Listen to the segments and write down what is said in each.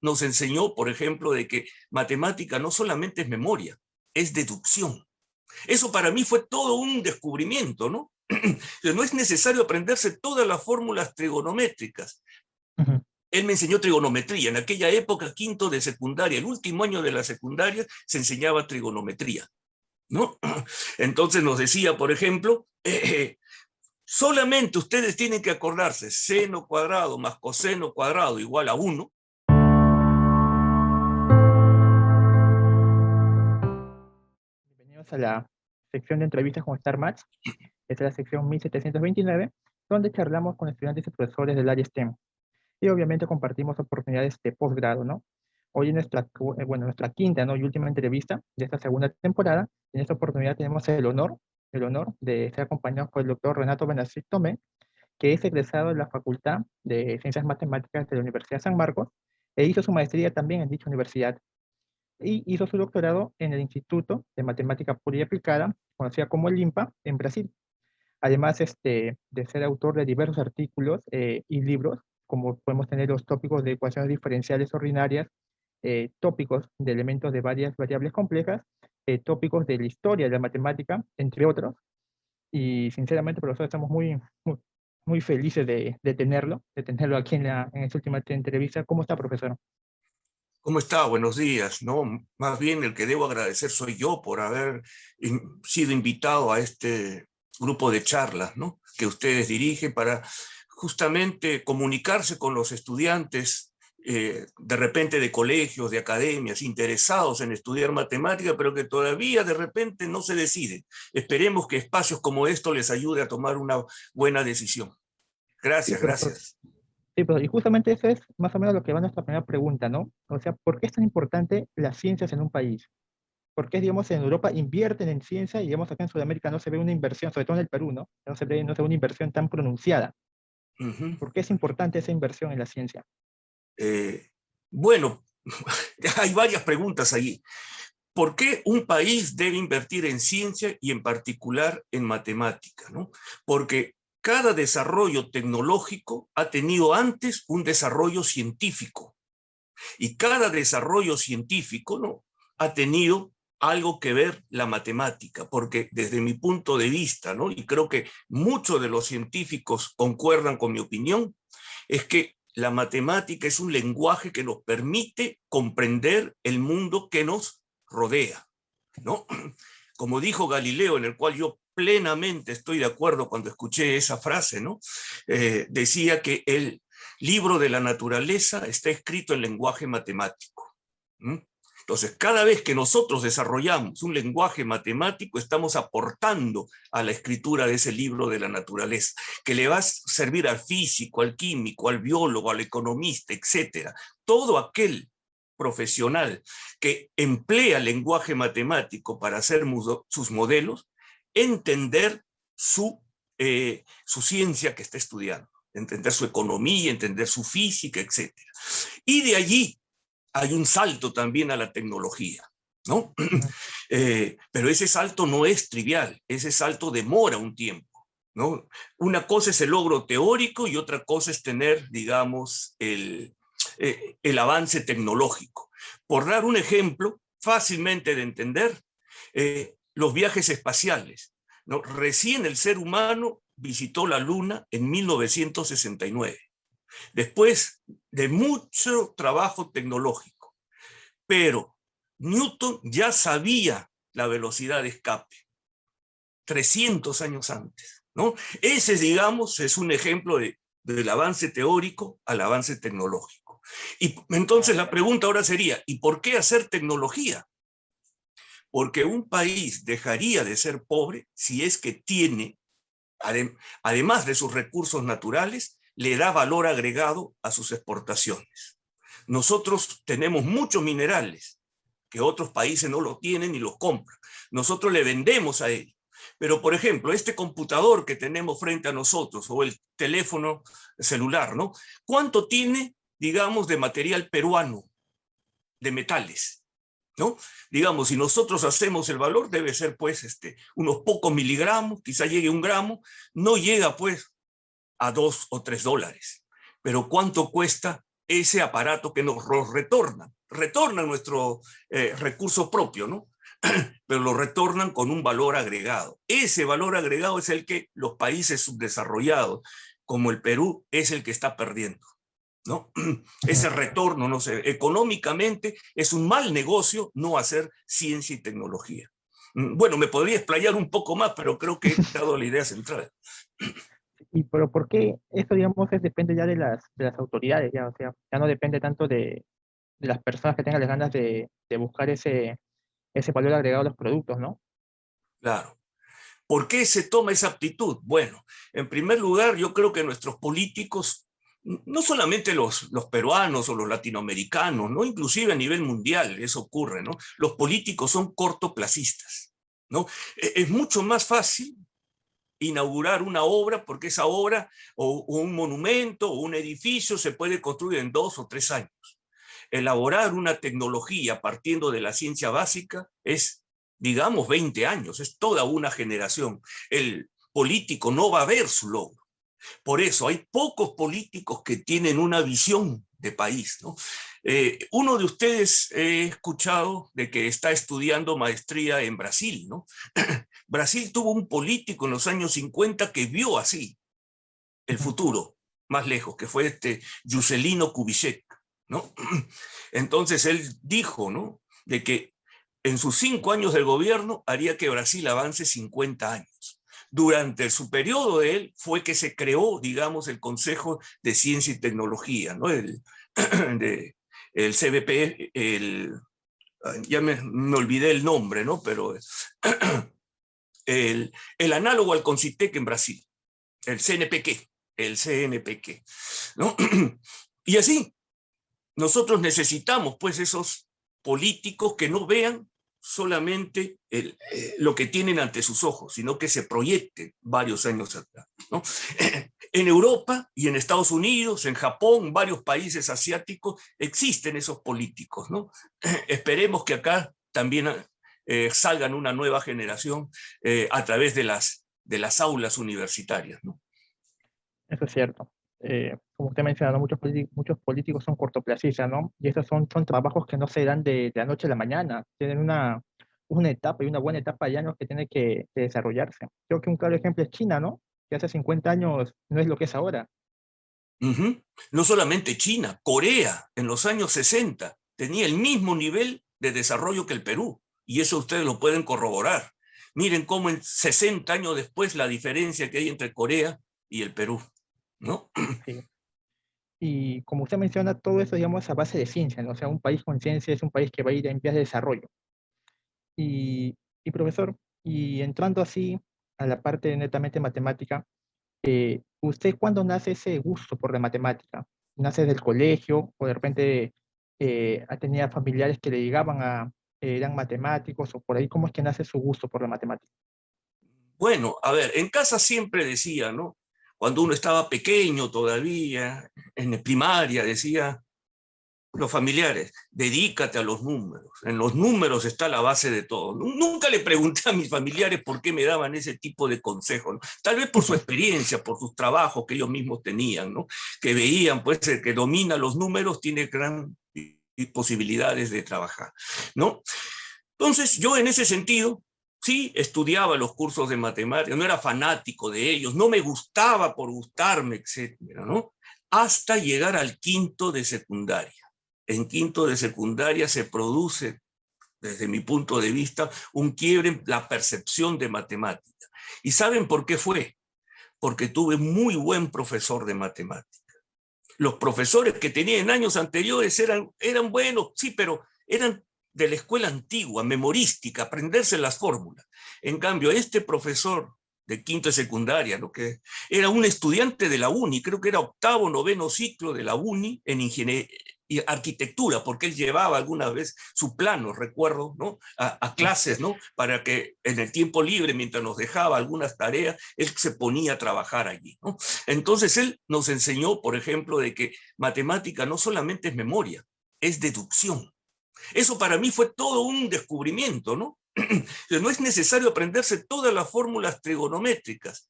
nos enseñó, por ejemplo, de que matemática no solamente es memoria, es deducción. Eso para mí fue todo un descubrimiento, ¿no? No es necesario aprenderse todas las fórmulas trigonométricas. Él me enseñó trigonometría. En aquella época, quinto de secundaria, el último año de la secundaria, se enseñaba trigonometría, ¿no? Entonces nos decía, por ejemplo, solamente ustedes tienen que acordarse, seno cuadrado más coseno cuadrado igual a 1. Bienvenidos a la sección de entrevistas con Star Match. Esta es la sección 1729, donde charlamos con estudiantes y profesores del área STEM. Y obviamente compartimos oportunidades de posgrado, ¿no? Hoy en nuestra quinta, ¿no?, y última entrevista de esta segunda temporada. En esta oportunidad tenemos el honor de ser acompañados por el doctor Renato Benazit Tomé, que es egresado de la Facultad de Ciencias Matemáticas de la Universidad San Marcos e hizo su maestría también en dicha universidad. Y hizo su doctorado en el Instituto de Matemática Pura y Aplicada, conocida como el INPA, en Brasil. Además de ser autor de diversos artículos y libros, como podemos tener los tópicos de ecuaciones diferenciales ordinarias, tópicos de elementos de varias variables complejas, tópicos de la historia de la matemática, entre otros. Y sinceramente, profesor, estamos muy felices de tenerlo aquí en esta última entrevista. ¿Cómo está, profesor? ¿Cómo está? Buenos días. No, más bien el que debo agradecer soy yo por haber sido invitado a este grupo de charlas, ¿no?, que ustedes dirigen para justamente comunicarse con los estudiantes, de repente de colegios, de academias, interesados en estudiar matemática, pero que todavía de repente no se deciden. Esperemos que espacios como esto les ayude a tomar una buena decisión. Sí, Gracias, profesor. gracias. Sí, pero y justamente eso es más o menos lo que va a nuestra primera pregunta, ¿no? O sea, ¿por qué es tan importante las ciencias en un país? ¿Por qué, digamos, en Europa invierten en ciencia y, digamos, acá en Sudamérica no se ve una inversión, sobre todo en el Perú, ¿no? No se ve una inversión tan pronunciada? Ujú. ¿Por qué es importante esa inversión en la ciencia? Eh, bueno, hay varias preguntas allí. ¿Por qué un país debe invertir en ciencia y en particular en matemática, ¿no? Porque cada desarrollo tecnológico ha tenido antes un desarrollo científico y cada desarrollo científico, ¿no?, ha tenido algo que ver la matemática, porque desde mi punto de vista, ¿no?, y creo que muchos de los científicos concuerdan con mi opinión, es que la matemática es un lenguaje que nos permite comprender el mundo que nos rodea, ¿no? Como dijo Galileo, en el cual yo plenamente estoy de acuerdo cuando escuché esa frase, ¿no? Decía que el libro de la naturaleza está escrito en lenguaje matemático. ¿Mm? Entonces, cada vez que nosotros desarrollamos un lenguaje matemático, estamos aportando a la escritura de ese libro de la naturaleza, que le va a servir al físico, al químico, al biólogo, al economista, etcétera. Todo aquel profesional que emplea el lenguaje matemático para hacer sus modelos, entender su ciencia que está estudiando, entender su economía, entender su física, etcétera. Y de allí hay un salto también a la tecnología, ¿no? Ujú. Pero ese salto no es trivial, ese salto demora un tiempo, ¿no? Una cosa es el logro teórico y otra cosa es tener, digamos, el avance tecnológico. Por dar un ejemplo fácilmente de entender, los viajes espaciales, ¿no? Recién el ser humano visitó la Luna en 1969, después de mucho trabajo tecnológico. Pero Newton ya sabía la velocidad de escape 300 años antes, ¿no? Ese, digamos, es un ejemplo del avance teórico al avance tecnológico. Y entonces la pregunta ahora sería, ¿y por qué hacer tecnología? Porque un país dejaría de ser pobre si es que tiene, además de sus recursos naturales, le da valor agregado a sus exportaciones. Nosotros tenemos muchos minerales que otros países no lo tienen y los compran. Nosotros le vendemos a ellos. Pero, por ejemplo, este computador que tenemos frente a nosotros o el teléfono celular, ¿no? ¿Cuánto tiene, digamos, de material peruano, de metales? ¿No? Digamos, si nosotros hacemos el valor, debe ser pues unos pocos miligramos, quizá llegue a 1 gramo, no llega pues a $2 o $3. Pero ¿cuánto cuesta ese aparato que nos retornan nuestro recurso propio, ¿no? Pero lo retornan con un valor agregado. Ese valor agregado es el que los países subdesarrollados, como el Perú, es el que está perdiendo, ¿no? Ese retorno, no sé, económicamente es un mal negocio no hacer ciencia y tecnología. Bueno, me podría explayar un poco más, pero creo que he dado la idea central. Pero ¿por qué eso, digamos, depende ya de las autoridades, ya? O sea, ya no depende tanto de las personas que tengan las ganas de buscar ese valor agregado a los productos, ¿no? Claro. ¿Por qué se toma esa actitud? Bueno, en primer lugar, yo creo que nuestros políticos, no solamente los peruanos o los latinoamericanos, ¿no? Inclusive a nivel mundial eso ocurre, ¿no? Los políticos son cortoplacistas, ¿no? Es mucho más fácil inaugurar una obra porque esa obra o un monumento o un edificio se puede construir en 2 o 3 años. Elaborar una tecnología partiendo de la ciencia básica es, digamos, 20 años, es toda una generación. El político no va a ver su logro. Por eso hay pocos políticos que tienen una visión de país, ¿no? Uno de ustedes he escuchado de que está estudiando maestría en Brasil, ¿no? Brasil tuvo un político en los años 50 que vio así el futuro más lejos, que fue Juscelino Kubitschek, ¿no? Entonces él dijo, ¿no?, de que en sus 5 años de gobierno haría que Brasil avance 50 años. Durante su periodo de él fue que se creó, digamos, el Consejo de Ciencia y Tecnología, ¿no? El CBP, ya me olvidé el nombre, ¿no? Pero el análogo al CONCITEC en Brasil, el CNPq, ¿no? Y así, nosotros necesitamos pues esos políticos que no vean solamente lo que tienen ante sus ojos, sino que se proyecten varios años atrás, ¿no? En Europa y en Estados Unidos, en Japón, varios países asiáticos, existen esos políticos, ¿no? Esperemos que acá también salgan una nueva generación a través de las aulas universitarias, ¿no? Eso es cierto. Como usted menciona, ¿no? Muchos políticos son cortoplacistas, ¿no? Y esos son trabajos que no se dan de la noche a la mañana. Tienen una etapa y una buena etapa ya en los que tiene que desarrollarse. Creo que un claro ejemplo es China, ¿no? Que hace 50 años no es lo que es ahora. No solamente China, Corea en los años 60 tenía el mismo nivel de desarrollo que el Perú, y eso ustedes lo pueden corroborar. Miren cómo en 60 años después la diferencia que hay entre Corea y el Perú, ¿no? Sí. Y como usted menciona, todo eso, digamos, a base de ciencia, ¿no? O sea, un país con ciencia es un país que va a ir en vías de desarrollo. Y profesor, y entrando así a la parte netamente matemática, ¿usted cuándo nace ese gusto por la matemática? ¿Nace del colegio o de repente tenía familiares que le llegaban eran matemáticos o por ahí? ¿Cómo es que nace su gusto por la matemática? Bueno, a ver, en casa siempre decía, ¿no? Cuando uno estaba pequeño todavía, en primaria, decía, los familiares, dedícate a los números. En los números está la base de todo. Nunca le pregunté a mis familiares por qué me daban ese tipo de consejos, ¿no? Tal vez por su experiencia, por sus trabajos que ellos mismos tenían, ¿no? Que veían, pues, el que domina los números tiene gran posibilidades de trabajar, ¿no? Entonces, yo en ese sentido, sí, estudiaba los cursos de matemáticas, no era fanático de ellos, no me gustaba por gustarme, etcétera, ¿no? Hasta llegar al quinto de secundaria. En quinto de secundaria se produce, desde mi punto de vista, un quiebre en la percepción de matemática. ¿Y saben por qué fue? Porque tuve muy buen profesor de matemática. Los profesores que tenía en años anteriores eran buenos, sí, pero eran de la escuela antigua, memorística, aprenderse las fórmulas. En cambio, este profesor de quinto de secundaria, ¿no?, que era un estudiante de la UNI, creo que era octavo, noveno ciclo de la UNI en ingeniería y arquitectura, porque él llevaba alguna vez su plano, recuerdo, ¿no?, a clases, ¿no?, para que en el tiempo libre, mientras nos dejaba algunas tareas, él se ponía a trabajar allí, ¿no? Entonces él nos enseñó, por ejemplo, de que matemática no solamente es memoria, es deducción. Eso para mí fue todo un descubrimiento, ¿no? No es necesario aprenderse todas las fórmulas trigonométricas.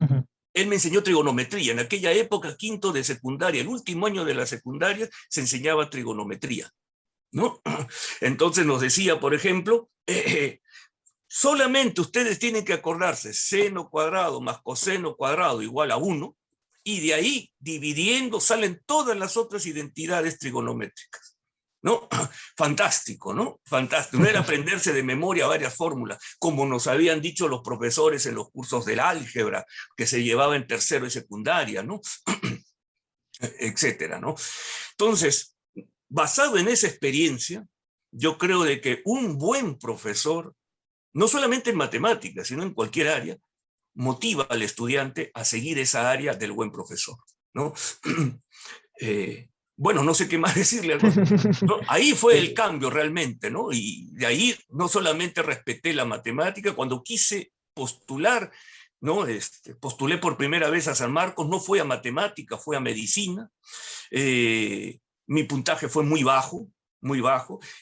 Ujú. él me enseñó trigonometría. En aquella época, quinto de secundaria, el último año de la secundaria, se enseñaba trigonometría, ¿no? Entonces nos decía, por ejemplo, solamente ustedes tienen que acordarse seno cuadrado más coseno cuadrado igual a 1, y de ahí, dividiendo, salen todas las otras identidades trigonométricas, ¿no? Fantástico, ¿no? Fantástico. No era aprenderse de memoria varias fórmulas, como nos habían dicho los profesores en los cursos del álgebra, que se llevaba en tercero y secundaria, ¿no? Etcétera, ¿no? Entonces, basado en esa experiencia, yo creo de que un buen profesor, no solamente en matemáticas, sino en cualquier área, motiva al estudiante a seguir esa área del buen profesor, ¿no? Bueno, no sé qué más decirle, ¿no? Ahí fue el cambio realmente, ¿no? Y de ahí no solamente respeté la matemática, cuando quise postular, ¿no? Postulé por primera vez a San Marcos, no fue a matemática, fue a medicina. Mi puntaje fue muy bajo,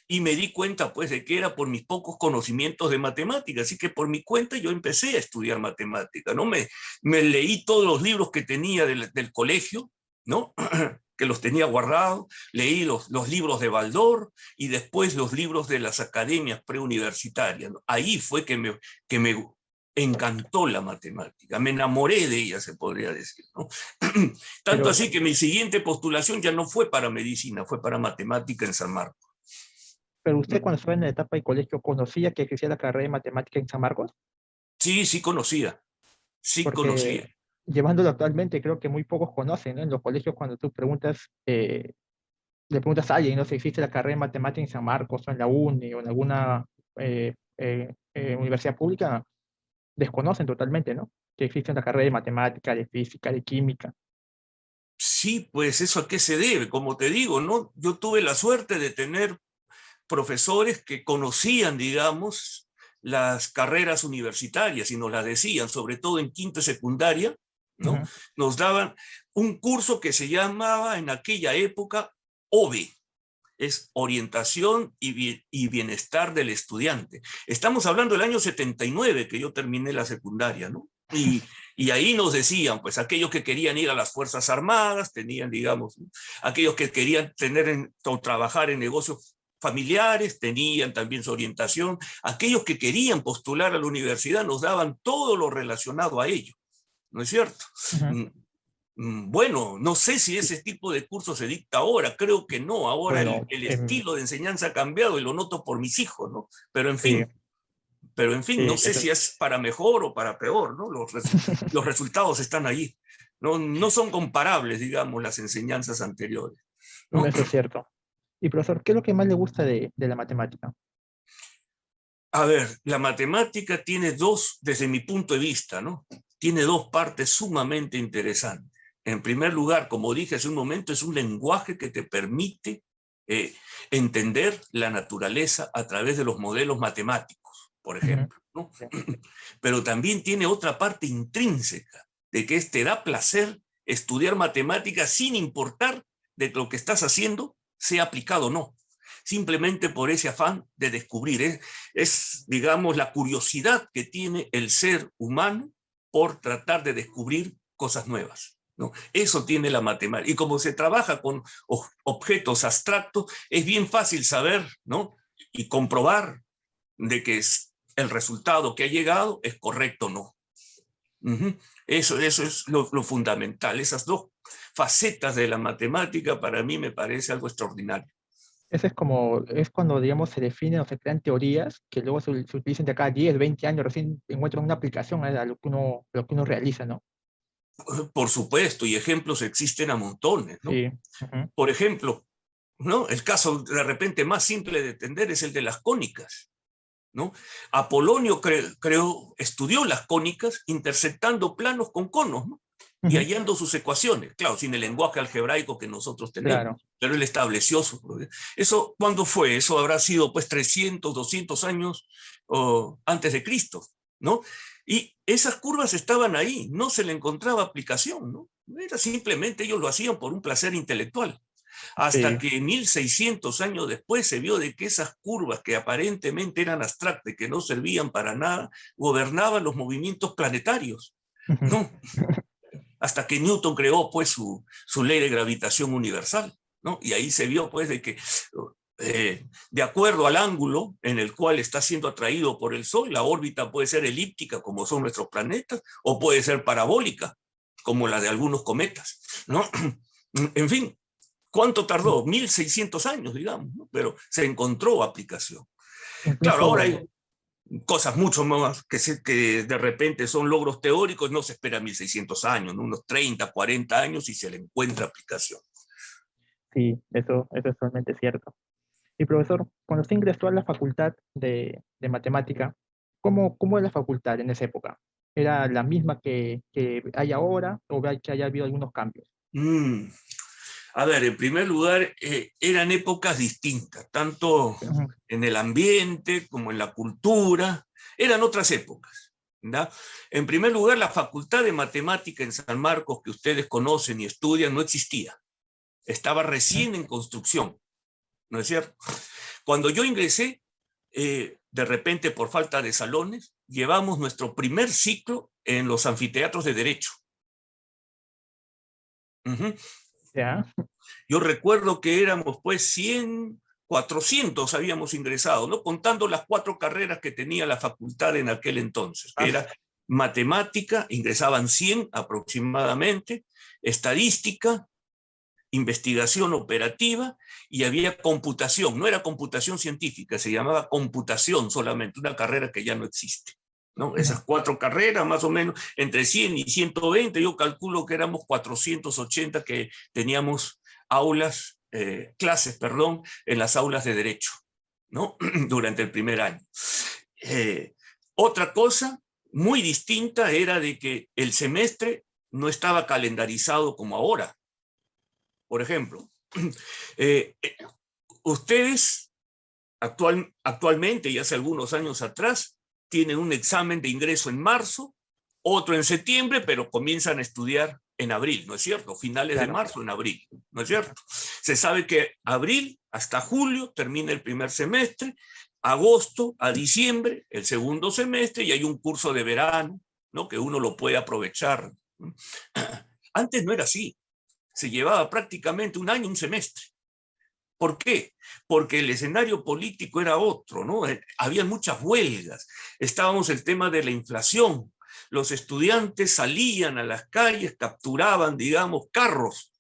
y me di cuenta pues de que era por mis pocos conocimientos de matemática, así que por mi cuenta yo empecé a estudiar matemática, ¿no? Me leí todos los libros que tenía del colegio, ¿no? Que los tenía guardados, leí los libros de Baldor y después los libros de las academias preuniversitarias, ¿no? Ahí fue que me encantó la matemática, me enamoré de ella, se podría decir, ¿no? Tanto Pero, así que mi siguiente postulación ya no fue para medicina, fue para matemática en San Marcos. pero usted cuando estaba en la etapa de colegio, ¿conocía que existía la carrera de matemática en San Marcos? Sí, sí conocía, sí Porque conocía. llevándolo actualmente, creo que muy pocos conocen, ¿no? En los colegios, cuando tú preguntas, le preguntas a alguien, ¿no? Si existe la carrera de matemática en San Marcos, o en la UNI, o en alguna universidad pública, desconocen totalmente, ¿no? Que existe la carrera de matemática, de física, de química. Sí, pues eso a qué se debe, como te digo, ¿no? Yo tuve la suerte de tener profesores que conocían, digamos, las carreras universitarias y nos las decían, sobre todo en quinto y secundaria, ¿no? Ujú, Nos daban un curso que se llamaba en aquella época OBE, es orientación y bienestar del estudiante. Estamos hablando del año 79 que yo terminé la secundaria, ¿no? Y ahí nos decían, pues aquellos que querían ir a las Fuerzas Armadas, tenían, digamos, ¿no? Aquellos que querían o trabajar en negocios familiares, tenían también su orientación, aquellos que querían postular a la universidad nos daban todo lo relacionado a ello, ¿no es cierto? ujú. Bueno, no sé si ese tipo de curso se dicta ahora, creo que no, ahora Bueno, el estilo de enseñanza ha cambiado y lo noto por mis hijos, ¿no? sí, Pero en fin, no sí, sé si es para mejor o para peor, ¿no? Los resultados están allí, ¿no? No son comparables, digamos, las enseñanzas anteriores, ¿no? eso es cierto. Y profesor, ¿qué es lo que más le gusta de la matemática? A ver, la matemática tiene desde mi punto de vista, ¿no? Tiene dos partes sumamente interesantes. En primer lugar, como dije hace un momento, es un lenguaje que te permite eh, entender la naturaleza a través de los modelos matemáticos, por Ujú, ejemplo, ¿no? sí, Pero también tiene otra parte intrínseca, de que te da placer estudiar matemáticas sin importar de lo que estás haciendo sea aplicado o no, simplemente por ese afán de descubrir. Digamos, la curiosidad que tiene el ser humano por tratar de descubrir cosas nuevas, ¿no? Eso tiene la matemática. Y como se trabaja con objetos abstractos, es bien fácil saber, ¿no? Y comprobar de que el resultado que ha llegado es correcto o no. Uh-huh. Eso es lo fundamental. Esas dos facetas de la matemática para mí me parece algo extraordinario. ese es como, es cuando, digamos, se definen o se crean teorías que luego se utilizan de acá a 10, 20 años, recién encuentran una aplicación a lo que uno realiza, ¿no? Por supuesto, y ejemplos existen a montones, ¿no? Sí, ujú, Por ejemplo, ¿no? El caso de repente más simple de entender es el de las cónicas, ¿no? Apolonio estudió las cónicas intersectando planos con conos, ¿no? Y ujú, hallando sus ecuaciones, claro, sin el lenguaje algebraico que nosotros tenemos, claro. pero él estableció eso. ¿Cuándo fue? Eso habrá sido pues 300, 200 años antes de Cristo, ¿no? Y esas curvas estaban ahí, no se le encontraba aplicación, ¿no? Era simplemente ellos lo hacían por un placer intelectual, hasta Sí, que 1600 años después se vio de que esas curvas que aparentemente eran abstractas, que no servían para nada, gobernaban los movimientos planetarios, ujú. ¿no? hasta que Newton creó pues su ley de gravitación universal, ¿no? Y ahí se vio pues de que de acuerdo al ángulo en el cual está siendo atraído por el Sol, la órbita puede ser elíptica como son nuestros planetas, o puede ser parabólica como la de algunos cometas, ¿no? En fin, ¿cuánto tardó? 1600 años, digamos, ¿no? Pero se encontró aplicación. Claro, ahora Incluso, hay cosas mucho más que de repente son logros teóricos, no se espera 1600 años, ¿no? Unos 30, 40 años y se le encuentra aplicación. sí, eso es totalmente cierto. Y profesor, cuando usted ingresó a la facultad de matemática, ¿cómo es la facultad en esa época? ¿Era la misma que hay ahora o ve que haya habido algunos cambios? Mm. A ver, en primer lugar, eran épocas distintas, tanto Ujú. en el ambiente como en la cultura, eran otras épocas. ¿Da? En primer lugar, la Facultad de Matemática en San Marcos, que ustedes conocen y estudian, no existía. Estaba recién en construcción, ¿no es cierto? Cuando yo ingresé, de repente por falta de salones, llevamos nuestro primer ciclo en los anfiteatros de Derecho. Uh-huh. ¿Ya? Yo recuerdo que éramos pues 100, 400 habíamos ingresado, ¿no? Contando las 4 carreras que tenía la facultad en aquel entonces, que Ah, era matemática, ingresaban 100 aproximadamente, estadística, investigación operativa y había computación. No era computación científica, se llamaba computación solamente, una carrera que ya no existe, ¿no? ujú. Esas 4 carreras, más o menos, entre 100 y 120, yo calculo que éramos 480 que teníamos aulas, clases, perdón, en las aulas de Derecho, ¿no? Durante el primer año. Eh, Otra cosa muy distinta era de que el semestre no estaba calendarizado como ahora. Por ejemplo, eh, ustedes actualmente y hace algunos años atrás tienen un examen de ingreso en marzo, otro en septiembre, pero comienzan a estudiar en abril, ¿no es cierto? Finales de Claro. marzo en abril, ¿no es cierto? Se sabe que abril hasta julio termina el primer semestre, agosto a diciembre el segundo semestre y hay un curso de verano, ¿no? Que uno lo puede aprovechar. Antes no era así, se llevaba prácticamente un año, un semestre. ¿Por qué? Porque el escenario político era otro, ¿no? Había muchas huelgas, estábamos el tema de la inflación, los estudiantes salían a las calles, capturaban, digamos, carros,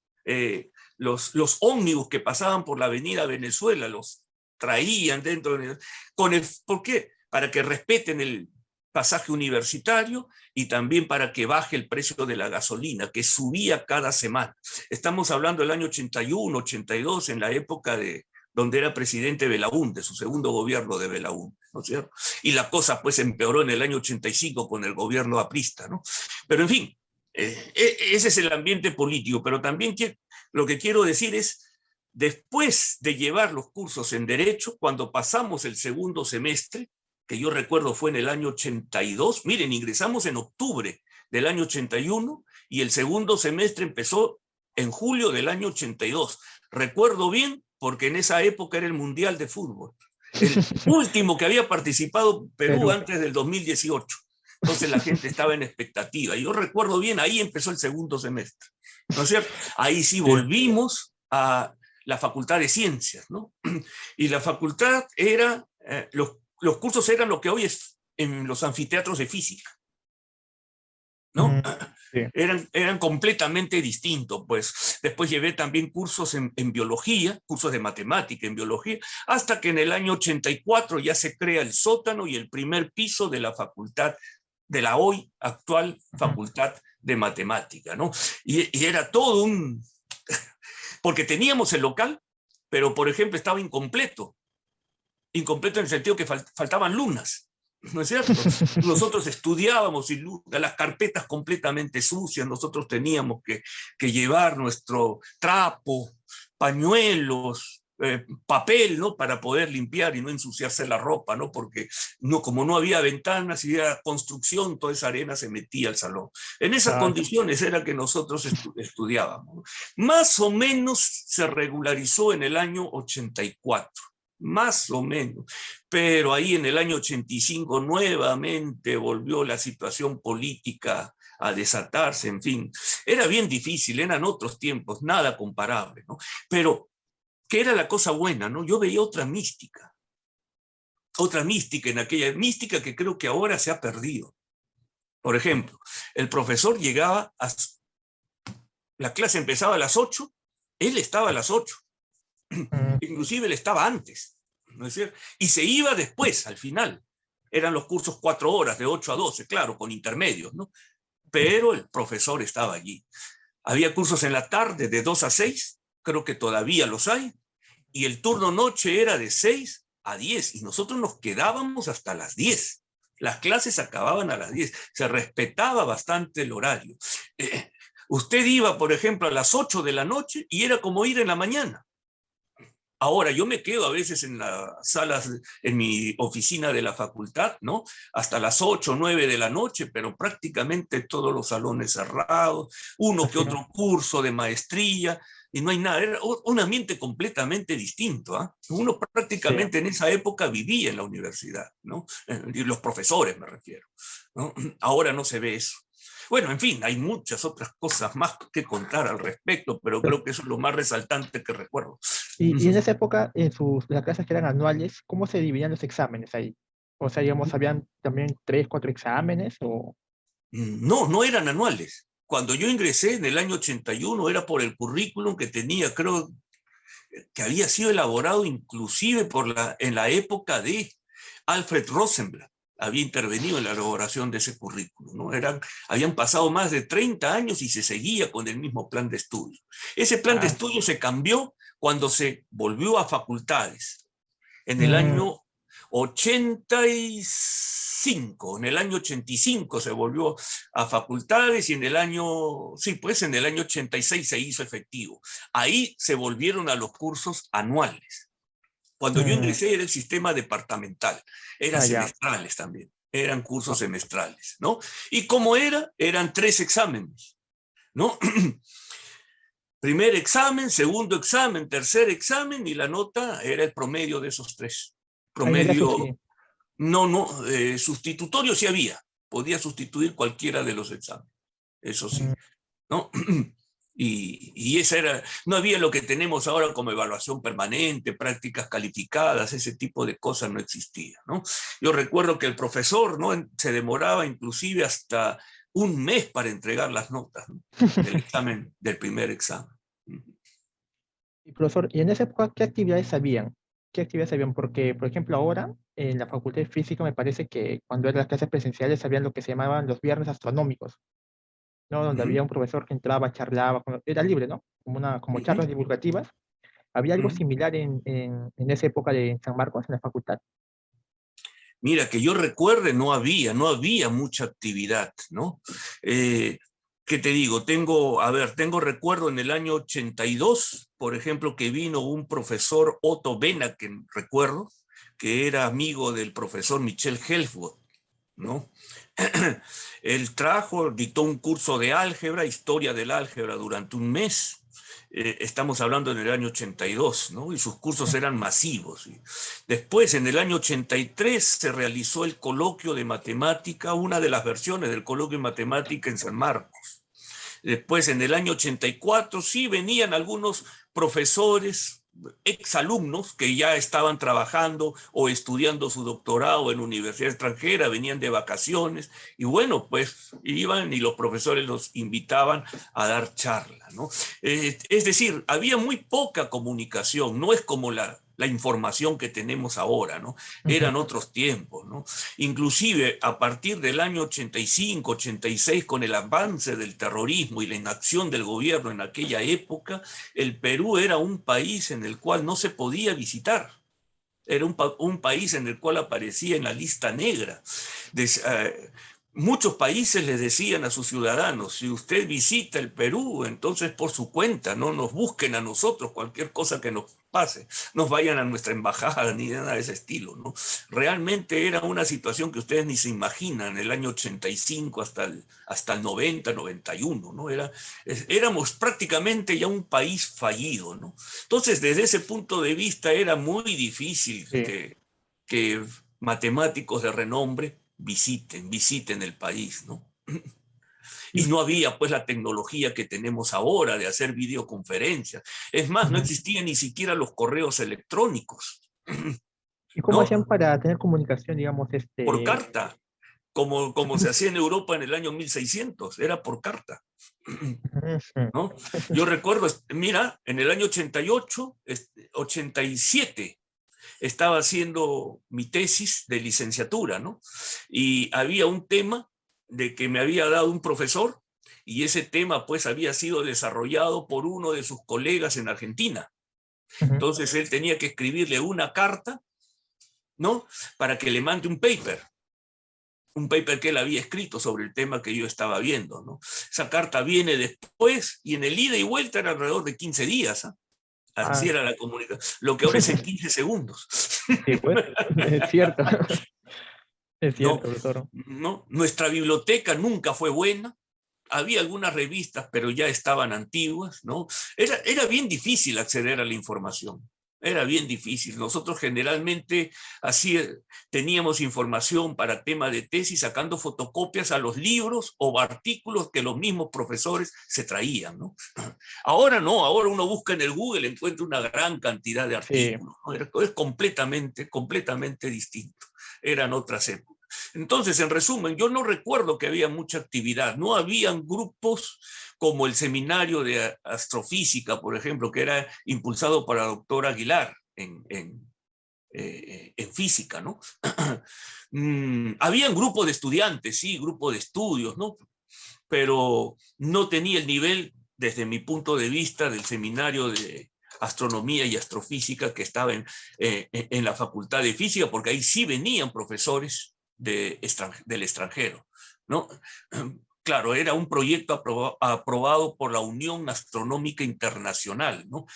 los ómnibus que pasaban por la avenida Venezuela, los traían dentro de... ¿Por qué? Para que respeten el pasaje universitario y también para que baje el precio de la gasolina, que subía cada semana. Estamos hablando del año 81, 82, en la época de donde era presidente Belaúnde, su segundo gobierno de Belaúnde, ¿no es cierto? Y la cosa pues empeoró en el año 85 con el gobierno aprista, ¿no? Pero en fin, ese es el ambiente político, pero también lo que quiero decir es, después de llevar los cursos en Derecho, cuando pasamos el segundo semestre, que yo recuerdo fue en el año 82, miren, ingresamos en octubre del año 81 y el segundo semestre empezó en julio del año 82. Recuerdo bien porque en esa época era el Mundial de Fútbol, el último que había participado Perú Perú. antes del 2018. Entonces la gente estaba en expectativa. Y yo recuerdo bien, ahí empezó el segundo semestre, ¿no es cierto? Ahí sí Sí. volvimos a la Facultad de Ciencias, ¿no? Y la facultad era, los cursos eran lo que hoy es en los anfiteatros de física, ¿no? Mm, sí. Eran completamente distintos, pues. Después llevé también cursos en biología, cursos de matemática en biología, hasta que en el año 84 ya se crea el sótano y el primer piso de la facultad, de la hoy actual Ujú. Facultad de Matemática, ¿no? Y era todo un... Porque teníamos el local, pero por ejemplo estaba incompleto. Incompleto en el sentido que faltaban lunas, ¿no es cierto? Nosotros estudiábamos y las carpetas completamente sucias, nosotros teníamos que llevar nuestro trapo, pañuelos, papel, ¿no? Para poder limpiar y no ensuciarse la ropa, ¿no? Porque no, como no había ventanas y era construcción, toda esa arena se metía al salón. En esas Ah, condiciones era que nosotros estudiábamos. Más o menos se regularizó en el año 84, más o menos. Pero ahí en el año 85 nuevamente volvió la situación política a desatarse, en fin. Era bien difícil, eran otros tiempos, nada comparable, ¿no? Pero, ¿qué era la cosa buena, no? Yo veía otra mística en aquella mística que creo que ahora se ha perdido. Por ejemplo, el profesor llegaba, la clase empezaba a las 8, él estaba a las 8, Mm, inclusive él estaba antes, ¿no es cierto? Y se iba después, al final. Eran los cursos 4 horas, de 8 a 12, claro, con intermedios, ¿no? Pero el profesor estaba allí. Había cursos en la tarde de 2 a 6, creo que todavía los hay, y el turno noche era de 6 a 10, y nosotros nos quedábamos hasta las 10. Las clases acababan a las 10, se respetaba bastante el horario. Usted iba, por ejemplo, a las 8 de la noche y era como ir en la mañana. Ahora, yo me quedo a veces en las salas, en mi oficina de la facultad, ¿no? Hasta las 8 o 9 de la noche, pero prácticamente todos los salones cerrados, uno que así es. otro curso de maestría, y no hay nada. Era un ambiente completamente distinto, ¿eh? Uno Sí. prácticamente en esa época vivía en la universidad, ¿no? Y los profesores me refiero, ¿no? Ahora no se ve eso. Bueno, en fin, hay muchas otras cosas más que contar al respecto, pero creo que eso es lo más resaltante que recuerdo. Y en esa época, en las clases que eran anuales, ¿cómo se dividían los exámenes ahí? O sea, digamos, ¿habían también 3, 4 exámenes? O... No, no eran anuales. Cuando yo ingresé en el año 81 era por el currículum que tenía, creo que había sido elaborado inclusive en la época de Alfred Rosenblatt. Había intervenido en la elaboración de ese currículum, ¿no? Habían pasado más de 30 años y se seguía con el mismo plan de estudio. Ese plan de Ah, estudio se cambió cuando se volvió a facultades en el mm, año 85, en el año 85 se volvió a facultades y en el año, sí, pues en el año 86 se hizo efectivo. Ahí se volvieron a los cursos anuales. Cuando yo mm, ingresé era el sistema departamental, eran ya. semestrales también, eran cursos semestrales, ¿no? Y como eran 3 exámenes, ¿no? Primer examen, segundo examen, tercer examen y la nota era el promedio de esos 3. Ahí no había Promedio. subsidio. No, sustitutorio sí había, podía sustituir cualquiera de los exámenes, eso sí, Mm, ¿no? Y esa era, no había lo que tenemos ahora como evaluación permanente, prácticas calificadas, ese tipo de cosas no existía, ¿no? Yo recuerdo que el profesor, ¿no? Se demoraba inclusive hasta un mes para entregar las notas, ¿no? Del examen, del primer examen. Y profesor, ¿y en esa época qué actividades habían? ¿Qué actividades habían? Porque, por ejemplo, ahora en la Facultad de Física me parece que cuando eran las clases presenciales habían lo que se llamaban los viernes astronómicos, ¿no? Donde había un profesor que entraba, charlaba, era libre, ¿no? Como charlas divulgativas. ¿Había algo similar en esa época de San Marcos, en la facultad? Mira, que yo recuerde, no había mucha actividad, ¿no? Eh, ¿Qué te digo? Tengo recuerdo en el año 82, por ejemplo, que vino un profesor Otto Benaken, recuerdo, que era amigo del profesor Michel Helfgott, ¿no? Él dictó un curso de álgebra, historia del álgebra durante un mes. Estamos hablando en el año 82, ¿no? Y sus cursos eran masivos. Después, en el año 83, se realizó el coloquio de matemática, una de las versiones del coloquio de matemática en San Marcos. Después, en el año 84, sí venían algunos profesores, exalumnos que ya estaban trabajando o estudiando su doctorado en universidad extranjera, venían de vacaciones y bueno, pues iban y los profesores los invitaban a dar charla, ¿no? Es decir, había muy poca comunicación, no es como la información que tenemos ahora, ¿no? Ujú. Eran otros tiempos, ¿no? Inclusive a partir del año 85, 86, con el avance del terrorismo y la inacción del gobierno en aquella época, el Perú era un país en el cual no se podía visitar. Era un país en el cual aparecía en la lista negra. Muchos países les decían a sus ciudadanos, si usted visita el Perú, entonces por su cuenta, no nos busquen a nosotros cualquier cosa que nos pase, no vayan a nuestra embajada ni nada de ese estilo, ¿no? Realmente era una situación que ustedes ni se imaginan, el año 85 hasta el 90, 91, ¿no? Éramos prácticamente ya un país fallido, ¿no? Entonces, desde ese punto de vista era muy difícil Sí. que matemáticos de renombre visiten el país, ¿no? Y no había pues la tecnología que tenemos ahora de hacer videoconferencias. Es más, no existían ni siquiera los correos electrónicos, ¿Y cómo ¿no? hacían para tener comunicación, digamos, Por carta, como se Ujú, hacía en Europa en el año 1600, era por carta. ujú, ¿No? Yo recuerdo, mira, en el año 88, 87, estaba haciendo mi tesis de licenciatura, ¿no? Y había un tema de que me había dado un profesor y ese tema pues había sido desarrollado por uno de sus colegas en Argentina. ujú. Entonces él tenía que escribirle una carta, ¿no? Para que le mande un paper que él había escrito sobre el tema que yo estaba viendo, ¿no? Esa carta viene después y en el ida y vuelta era alrededor de 15 días, ¿eh? Así Ah, era la comunicación, lo que ahora es en 15 segundos. sí, pues, es cierto, es No, cierto, profesor. no, nuestra biblioteca nunca fue buena. Había algunas revistas, pero ya estaban antiguas, ¿no? Era bien difícil acceder a la información. Era bien difícil. Nosotros generalmente así teníamos información para tema de tesis sacando fotocopias a los libros o artículos que los mismos profesores se traían, ¿no? Ahora no, ahora uno busca en el Google, encuentra una gran cantidad de Sí, artículos, ¿no? Es completamente distinto. Eran otras épocas. Entonces, en resumen, yo no recuerdo que había mucha actividad, no habían grupos como el seminario de astrofísica, por ejemplo, que era impulsado por la doctora Aguilar en física, ¿no? Habían grupos de estudiantes, sí, grupos de estudios, ¿no? Pero no tenía el nivel, desde mi punto de vista, del seminario de astronomía y astrofísica que estaba en la Facultad de Física, porque ahí sí venían profesores del extranjero, ¿no? Claro, era un proyecto aprobado por la Unión Astronómica Internacional, ¿no?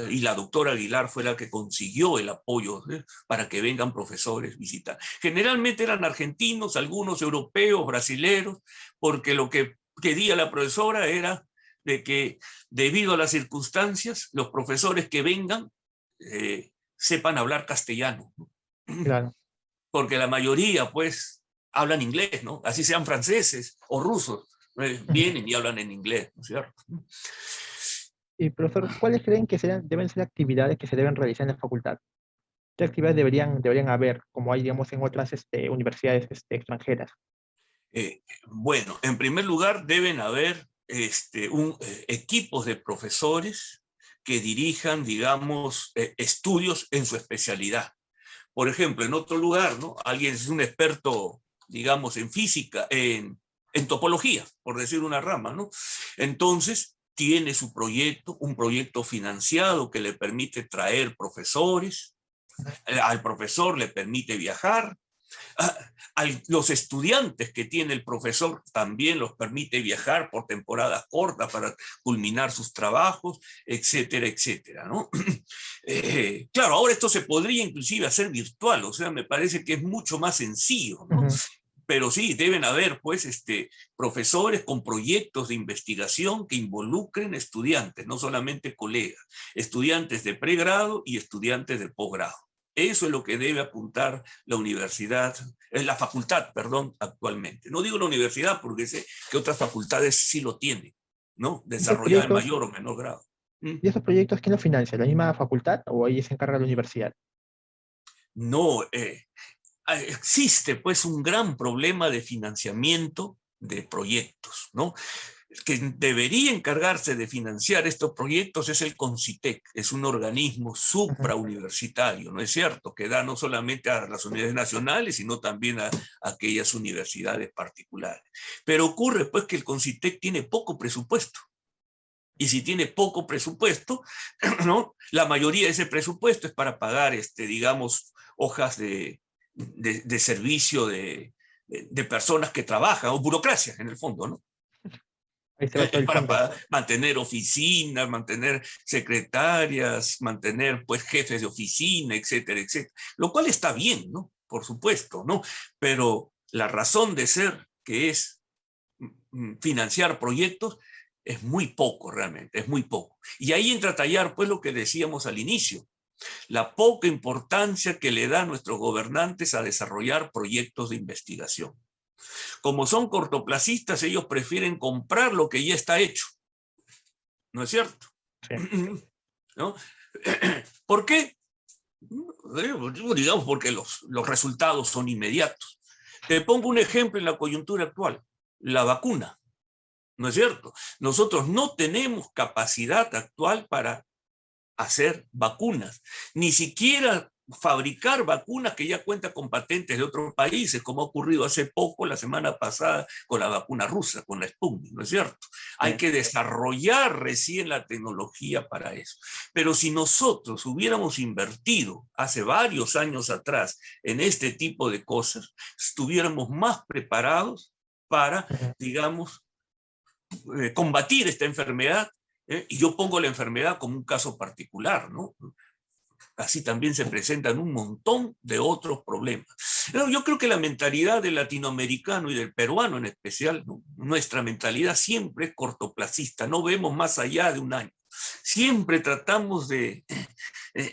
Y la doctora Aguilar fue la que consiguió el apoyo, ¿eh? Para que vengan profesores visitar. Generalmente eran argentinos, algunos europeos, brasileros, porque lo que quería la profesora era de que, debido a las circunstancias, los profesores que vengan sepan hablar castellano, ¿no? claro. Porque la mayoría, pues, hablan inglés, ¿no? Así sean franceses o rusos, Ujú. vienen y hablan en inglés, ¿no es cierto? Y profesor, ¿cuáles creen que deben ser actividades que se deben realizar en la facultad? ¿Qué actividades deberían haber, como hay, digamos, en otras universidades extranjeras? Bueno, en primer lugar, deben haber equipos de profesores que dirijan, digamos, estudios en su especialidad. Por ejemplo, en otro lugar, ¿no? Alguien es un experto, digamos, en física, en topología, por decir una rama, ¿no? Entonces, tiene su proyecto, un proyecto financiado que le permite traer profesores, al profesor le permite viajar, a los estudiantes que tiene el profesor también los permite viajar por temporadas cortas para culminar sus trabajos, etcétera, etcétera, ¿no? Claro, ahora esto se podría inclusive hacer virtual, o sea, me parece que es mucho más sencillo, ¿no? Ujú. Pero sí, deben haber, pues, profesores con proyectos de investigación que involucren estudiantes, no solamente colegas, estudiantes de pregrado y estudiantes de posgrado. Eso es lo que debe apuntar la universidad, la facultad, perdón, actualmente. No digo la universidad porque sé que otras facultades sí lo tienen, ¿no? ¿Y esos Desarrollada en proyectos, mayor o menor grado. ¿Mm? y esos proyectos quién los financia? ¿La misma facultad o ahí se encarga la universidad? No, existe pues un gran problema de financiamiento de proyectos, ¿no? El que debería encargarse de financiar estos proyectos es el CONCITEC, es un organismo Ujú. suprauniversitario, ¿no es cierto? Que da no solamente a las universidades nacionales, sino también a aquellas universidades particulares. Pero ocurre pues que el CONCITEC tiene poco presupuesto. Y si tiene poco presupuesto, ¿no? La mayoría de ese presupuesto es para pagar, digamos, hojas de servicio de personas que trabajan, o burocracia en el fondo, ¿no? Ahí se va todo el fondo. Para mantener oficinas, mantener secretarias, mantener pues jefes de oficina, etcétera, etcétera. Lo cual está bien, ¿no? Por supuesto, ¿no? Pero la razón de ser, que es financiar proyectos, es muy poco realmente, es muy poco. Y ahí entra a tallar pues lo que decíamos al inicio, la poca importancia que le da a nuestros gobernantes a desarrollar proyectos de investigación. Como son cortoplacistas, ellos prefieren comprar lo que ya está hecho. ¿No es cierto? Sí. ¿No? ¿Por qué? Digamos porque los resultados son inmediatos. Te pongo un ejemplo en la coyuntura actual, la vacuna. ¿No es cierto? Nosotros no tenemos capacidad actual para hacer vacunas, ni siquiera fabricar vacunas que ya cuentan con patentes de otros países, como ha ocurrido hace poco, la semana pasada, con la vacuna rusa, con la Sputnik, ¿no es cierto? Hay que desarrollar recién la tecnología para eso. Pero si nosotros hubiéramos invertido hace varios años atrás en este tipo de cosas, estuviéramos más preparados para, digamos, combatir esta enfermedad, y yo pongo la enfermedad como un caso particular, ¿no? Así también se presentan un montón de otros problemas. Yo creo que la mentalidad del latinoamericano y del peruano en especial, ¿no? Nuestra mentalidad siempre es cortoplacista, no vemos más allá de un año. Siempre tratamos de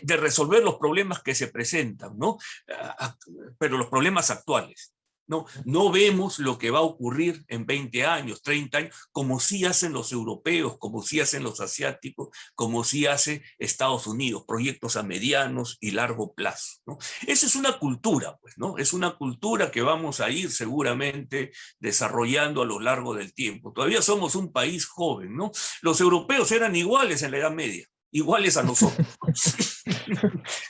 resolver los problemas que se presentan, ¿no? Pero los problemas actuales. No vemos lo que va a ocurrir en 20 años, 30 años, como sí hacen los europeos, como sí hacen los asiáticos, como sí hace Estados Unidos, proyectos a medianos y largo plazo, ¿no? Esa es una cultura, pues, ¿no? Es una cultura que vamos a ir seguramente desarrollando a lo largo del tiempo. Todavía somos un país joven, ¿no? Los europeos eran iguales en la Edad Media, iguales a nosotros.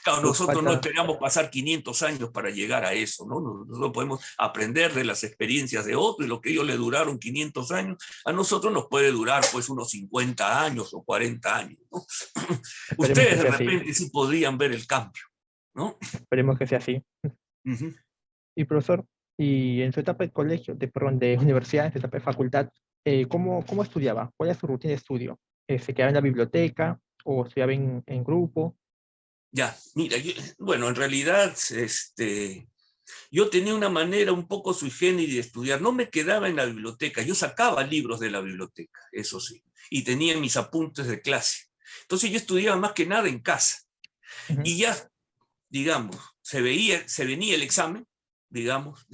Claro, nosotros no esperamos pasar 500 años para llegar a eso, ¿no? Nosotros podemos aprender de las experiencias de otros, y lo que ellos le duraron 500 años, a nosotros nos puede durar pues unos 50 años o 40 años, ¿no? Ustedes de repente sí podrían ver el cambio, ¿no? Esperemos que sea así. Y profesor, y en su etapa de colegio, perdón, de universidad, en su etapa de facultad, ¿cómo estudiaba? ¿Cuál es su rutina de estudio? ¿Se quedaba en la biblioteca o estudiaba en grupo? Ya, mira, bueno, en realidad, yo tenía una manera un poco sui generis de estudiar. No me quedaba en la biblioteca, yo sacaba libros de la biblioteca, eso sí, y tenía mis apuntes de clase. Entonces yo estudiaba más que nada en casa. Y ya, digamos, se venía el examen, digamos,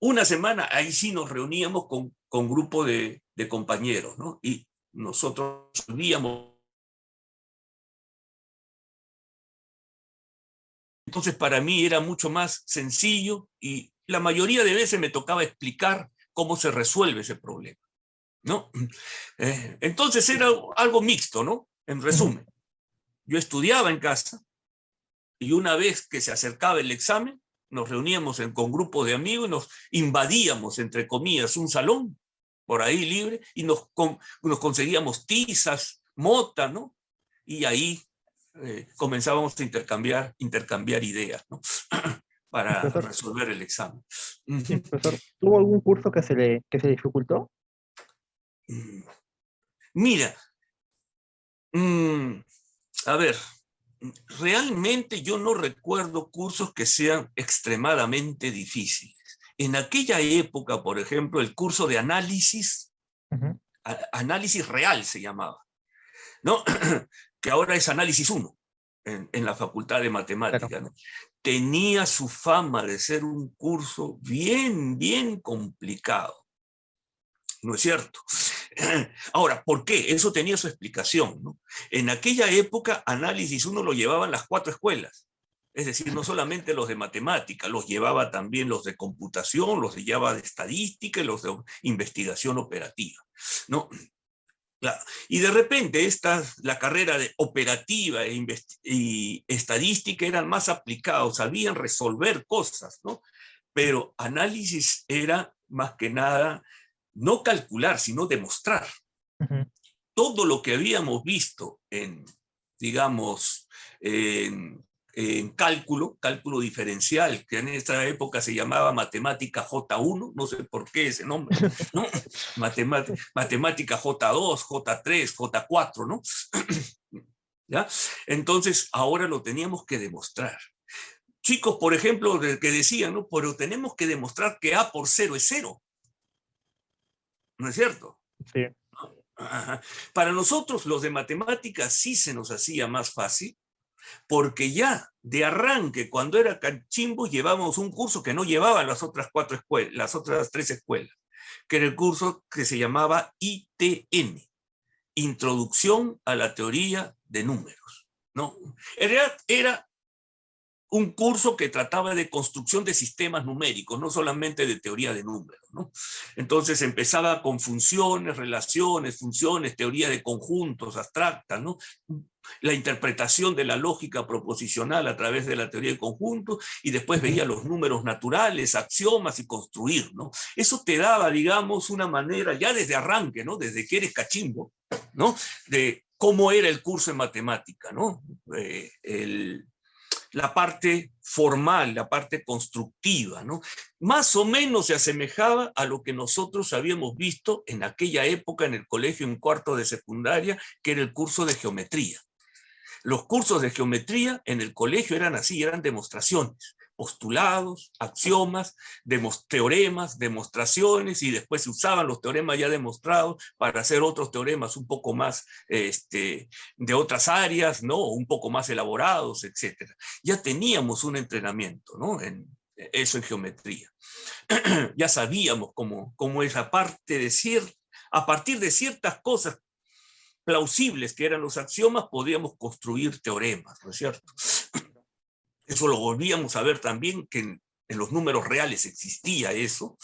una semana, ahí sí nos reuníamos con grupo de compañeros, ¿no? Y nosotros subíamos. Entonces para mí era mucho más sencillo y la mayoría de veces me tocaba explicar cómo se resuelve ese problema, ¿no? Entonces era algo mixto, ¿no? En resumen, yo estudiaba en casa y una vez que se acercaba el examen, nos reuníamos con grupos de amigos y nos invadíamos, entre comillas, un salón por ahí libre y nos conseguíamos tizas, mota, ¿no? Y ahí comenzábamos a intercambiar ideas, ¿no? Para Profesor, resolver el examen. sí, profesor, ¿tuvo algún curso que se dificultó? Mira, a ver, realmente yo no recuerdo cursos que sean extremadamente difíciles. En aquella época, por ejemplo, el curso de análisis, análisis real se llamaba, ¿no? Que ahora es análisis 1 en la Facultad de Matemáticas, Claro. ¿no? Tenía su fama de ser un curso bien, bien complicado, ¿no es cierto? Ahora, ¿por qué? Eso tenía su explicación, ¿no? En aquella época, análisis 1 lo llevaban las 4 escuelas. Es decir, no solamente los de matemática, los llevaba también los de computación, los llevaba de estadística y los de investigación operativa, ¿no? Claro. Y de repente la carrera de operativa y estadística eran más aplicados, sabían resolver cosas, ¿no? Pero análisis era más que nada no calcular, sino demostrar. Todo lo que habíamos visto digamos, cálculo diferencial, que en esta época se llamaba matemática J1, no sé por qué ese nombre, ¿no? Matemática J2, J3, J4, ¿no? ¿Ya? Entonces, ahora lo teníamos que demostrar. Chicos, por ejemplo, que decían, ¿no? Pero tenemos que demostrar que A por 0 es 0. ¿No es cierto? Sí. Para nosotros, los de matemáticas, sí se nos hacía más fácil, porque ya de arranque, cuando era cachimbo, llevábamos un curso que no llevaban las otras 4 escuelas, las otras 3 escuelas, que era el curso que se llamaba ITN, Introducción a la Teoría de Números, ¿no? En realidad era un curso que trataba de construcción de sistemas numéricos, no solamente de teoría de números, ¿no? Entonces empezaba con funciones, relaciones, funciones, teoría de conjuntos abstractas, ¿no? La interpretación de la lógica proposicional a través de la teoría de conjuntos, y después veía los números naturales, axiomas y construir, ¿no? Eso te daba, digamos, una manera, ya desde arranque, ¿no? Desde que eres cachimbo, ¿no? De cómo era el curso en matemática, ¿no? La parte formal, la parte constructiva, ¿no? Más o menos se asemejaba a lo que nosotros habíamos visto en aquella época en el colegio en cuarto de secundaria, que era el curso de geometría. Los cursos de geometría en el colegio eran así, eran demostraciones, postulados, axiomas, teoremas, demostraciones, y después se usaban los teoremas ya demostrados para hacer otros teoremas un poco más de otras áreas, ¿no? Un poco más elaborados, etc. Ya teníamos un entrenamiento, ¿no? Eso en geometría. Ya sabíamos cómo es a partir de ciertas cosas plausibles que eran los axiomas, podíamos construir teoremas, ¿no es cierto? Eso lo volvíamos a ver también, que en los números reales existía eso,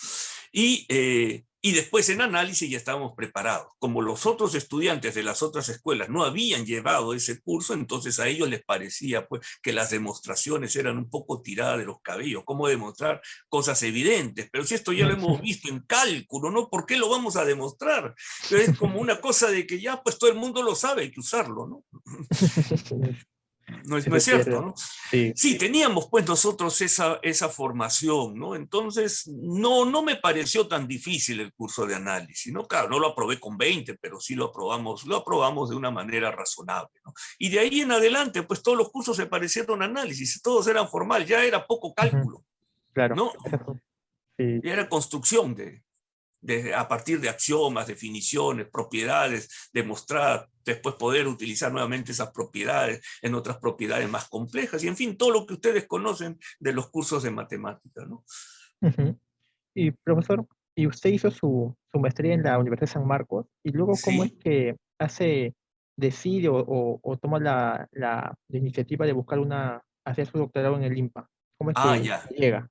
y después en análisis ya estábamos preparados. Como los otros estudiantes de las otras escuelas no habían llevado ese curso, entonces a ellos les parecía pues, que las demostraciones eran un poco tiradas de los cabellos, cómo demostrar cosas evidentes, pero si esto ya lo hemos visto en cálculo, ¿no? ¿Por qué lo vamos a demostrar? Pero es como una cosa de que ya pues todo el mundo lo sabe, hay que usarlo, ¿no? No es cierto, ¿no? Sí. Sí, teníamos pues nosotros esa formación, ¿no? Entonces, no me pareció tan difícil el curso de análisis, ¿no? Claro, no lo aprobé con 20, pero sí lo aprobamos de una manera razonable, ¿no? Y de ahí en adelante, pues todos los cursos se parecieron a análisis, todos eran formal, ya era poco cálculo, Claro, ¿no? sí. Ya era construcción a partir de axiomas, definiciones, propiedades, demostrar, después poder utilizar nuevamente esas propiedades en otras propiedades más complejas, y en fin, todo lo que ustedes conocen de los cursos de matemática, ¿no? Y profesor, ¿y usted hizo su maestría en la Universidad de San Marcos? ¿Y luego cómo es Sí. que decide o toma la iniciativa de buscar hacer su doctorado en el IMPA? ¿Cómo es que Ya, llega?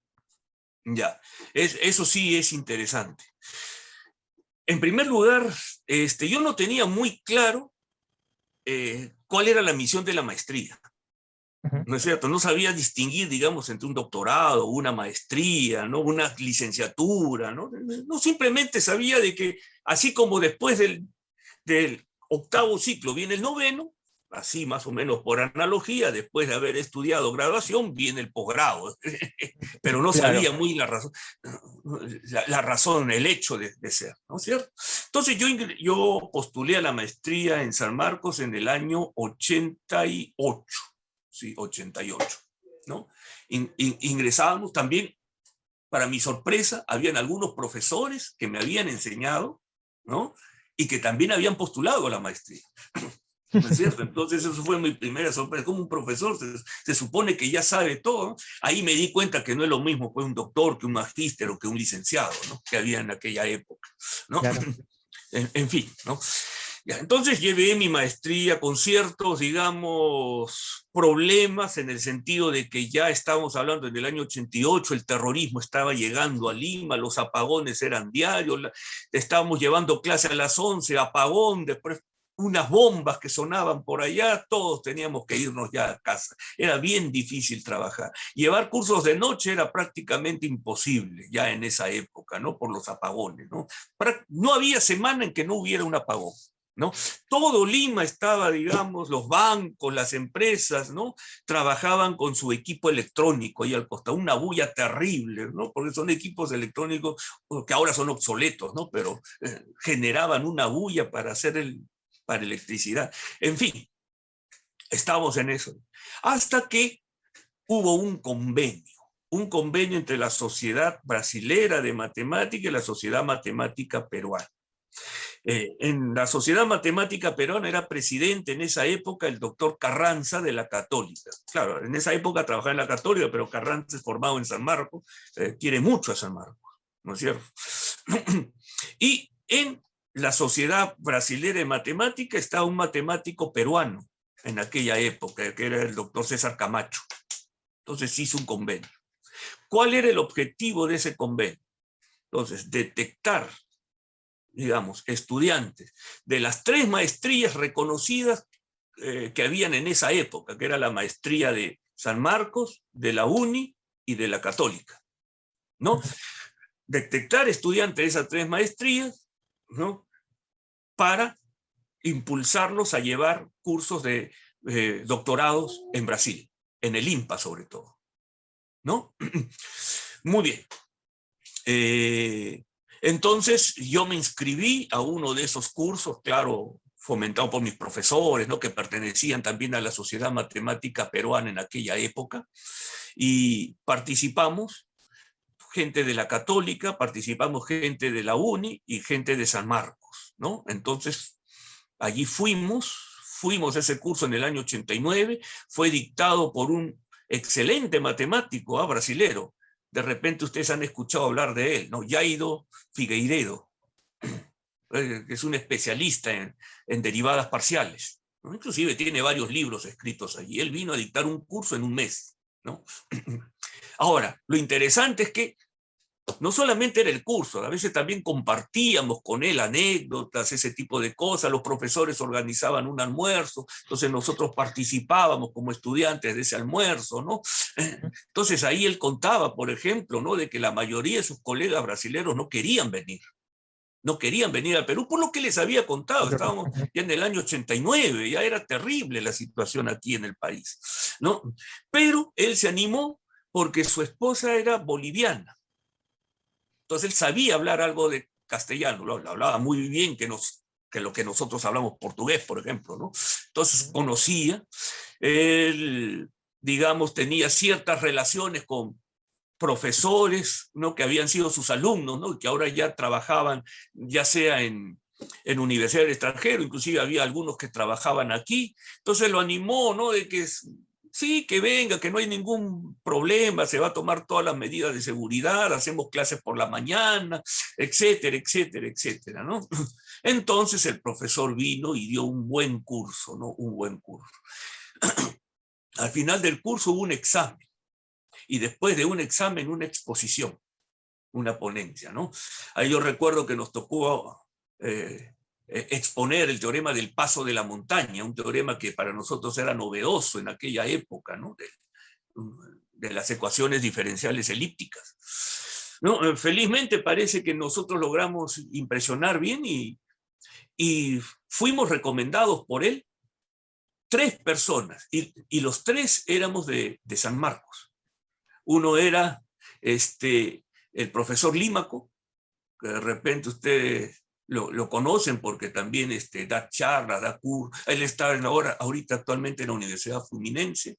ya. Eso sí es interesante. En primer lugar, yo no tenía muy claro cuál era la misión de la maestría. Ujú. ¿No es cierto? No sabía distinguir, digamos, entre un doctorado, una maestría, ¿no? Una licenciatura, ¿no? No, simplemente sabía de que, así como después del octavo ciclo viene el noveno, así más o menos por analogía, después de haber estudiado graduación, viene el posgrado. Pero no Claro. sabía muy la razón, el hecho de ser, ¿no es cierto? Entonces yo postulé a la maestría en San Marcos en el año 88. Sí, 88, ¿no? Ingresábamos también, para mi sorpresa, habían algunos profesores que me habían enseñado, ¿no? Y que también habían postulado a la maestría. ¿No es cierto? Entonces eso fue mi primera sorpresa. Como un profesor se supone que ya sabe todo, ¿no? Ahí me di cuenta que no es lo mismo pues, un doctor que un magíster o que un licenciado, ¿no? Que había en aquella época, ¿no? Claro. En fin, ¿no? Ya, entonces llevé mi maestría con ciertos, digamos, problemas en el sentido de que ya estábamos hablando en el año 88, el terrorismo estaba llegando a Lima, los apagones eran diarios, estábamos llevando clase a las 11, apagón, después unas bombas que sonaban por allá, todos teníamos que irnos ya a casa. Era bien difícil trabajar. Llevar cursos de noche era prácticamente imposible ya en esa época, ¿no? Por los apagones, ¿no? No había semana en que no hubiera un apagón, ¿no? Todo Lima estaba, digamos, los bancos, las empresas, ¿no? Trabajaban con su equipo electrónico ahí al costado, una bulla terrible, ¿no? Porque son equipos electrónicos que ahora son obsoletos, ¿no? Pero generaban una bulla para electricidad. En fin, estábamos en eso. Hasta que hubo un convenio entre la Sociedad Brasilera de Matemática y la Sociedad Matemática Peruana. En la Sociedad Matemática Peruana era presidente en esa época el doctor Carranza de la Católica. Claro, en esa época trabajaba en la Católica, pero Carranza es formado en San Marcos, quiere mucho a San Marcos, ¿no es cierto? Y en la Sociedad Brasilera de Matemática estaba un matemático peruano en aquella época, que era el doctor César Camacho. Entonces hizo un convenio. ¿Cuál era el objetivo de ese convenio? Entonces, detectar, digamos, estudiantes de las 3 maestrías reconocidas que habían en esa época, que era la maestría de San Marcos, de la UNI y de la Católica, ¿no? Detectar estudiantes de esas 3 maestrías, ¿no? Para impulsarlos a llevar cursos de doctorados en Brasil, en el INPA sobre todo, ¿no? Muy bien. Entonces yo me inscribí a uno de esos cursos, claro, fomentado por mis profesores, ¿no? Que pertenecían también a la Sociedad Matemática Peruana en aquella época, y participamos gente de la Católica, participamos gente de la UNI y gente de San Marcos, ¿no? Entonces allí fuimos a ese curso en el año 89, fue dictado por un excelente matemático brasilero. De repente ustedes han escuchado hablar de él, ¿no? Jairo Figueiredo, que es un especialista en derivadas parciales, ¿no? Inclusive tiene varios libros escritos allí. Él vino a dictar un curso en un mes, ¿no? Ahora, lo interesante es que no solamente era el curso, a veces también compartíamos con él anécdotas, ese tipo de cosas, los profesores organizaban un almuerzo, entonces nosotros participábamos como estudiantes de ese almuerzo, ¿no? Entonces ahí él contaba, por ejemplo, ¿no? De que la mayoría de sus colegas brasileños no querían venir al Perú por lo que les había contado. Estábamos ya en el año 89, ya era terrible la situación aquí en el país, ¿no? Pero él se animó porque su esposa era boliviana. Entonces él sabía hablar algo de castellano, lo hablaba muy bien que lo que nosotros hablamos portugués, por ejemplo, ¿no? Entonces conocía, él, digamos, tenía ciertas relaciones con profesores, ¿no? Que habían sido sus alumnos, ¿no? Y que ahora ya trabajaban, ya sea en universidades extranjeras, inclusive había algunos que trabajaban aquí. Entonces lo animó, ¿no? De que sí, que venga, que no hay ningún problema, se va a tomar todas las medidas de seguridad, hacemos clases por la mañana, etcétera, etcétera, etcétera, ¿no? Entonces el profesor vino y dio un buen curso, ¿no? Un buen curso. Al final del curso hubo un examen, y después de un examen, una exposición, una ponencia, ¿no? Ahí yo recuerdo que nos tocó exponer el teorema del paso de la montaña, un teorema que para nosotros era novedoso en aquella época, ¿no? De las ecuaciones diferenciales elípticas, ¿no? Felizmente parece que nosotros logramos impresionar bien y fuimos recomendados por él 3 personas, y los 3 éramos de San Marcos. Uno era el profesor Límaco, que de repente ustedes lo conocen porque también da charlas, da cursos. Él está ahorita actualmente en la Universidad Fluminense.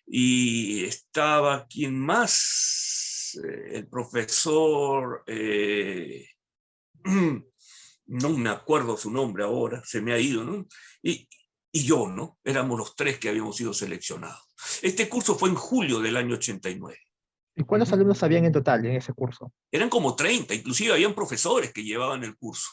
Y estaba, ¿quién más? El profesor, no me acuerdo su nombre ahora, se me ha ido, ¿no? Y yo, ¿no? Éramos los 3 que habíamos sido seleccionados. Este curso fue en julio del año 89. ¿Y cuántos alumnos habían en total en ese curso? Eran como 30, inclusive habían profesores que llevaban el curso.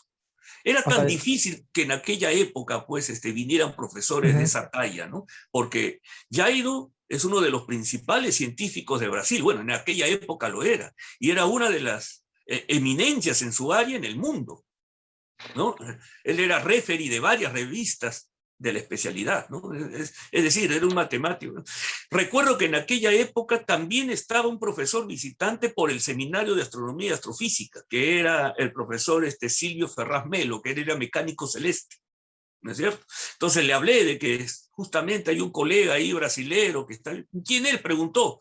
Era O tan sea, difícil que en aquella época, pues, vinieran profesores de esa talla, ¿no? Porque Jairo es uno de los principales científicos de Brasil. Bueno, en aquella época lo era. Y era una de las eminencias en su área en el mundo, ¿no? Él era referee de varias revistas de la especialidad, ¿no? Es decir, era un matemático, ¿no? Recuerdo que en aquella época también estaba un profesor visitante por el Seminario de Astronomía y Astrofísica, que era el profesor Silvio Ferraz Melo, que él era mecánico celeste, ¿no es cierto? Entonces le hablé de que justamente hay un colega ahí brasilero que está... ¿Quién él? Preguntó.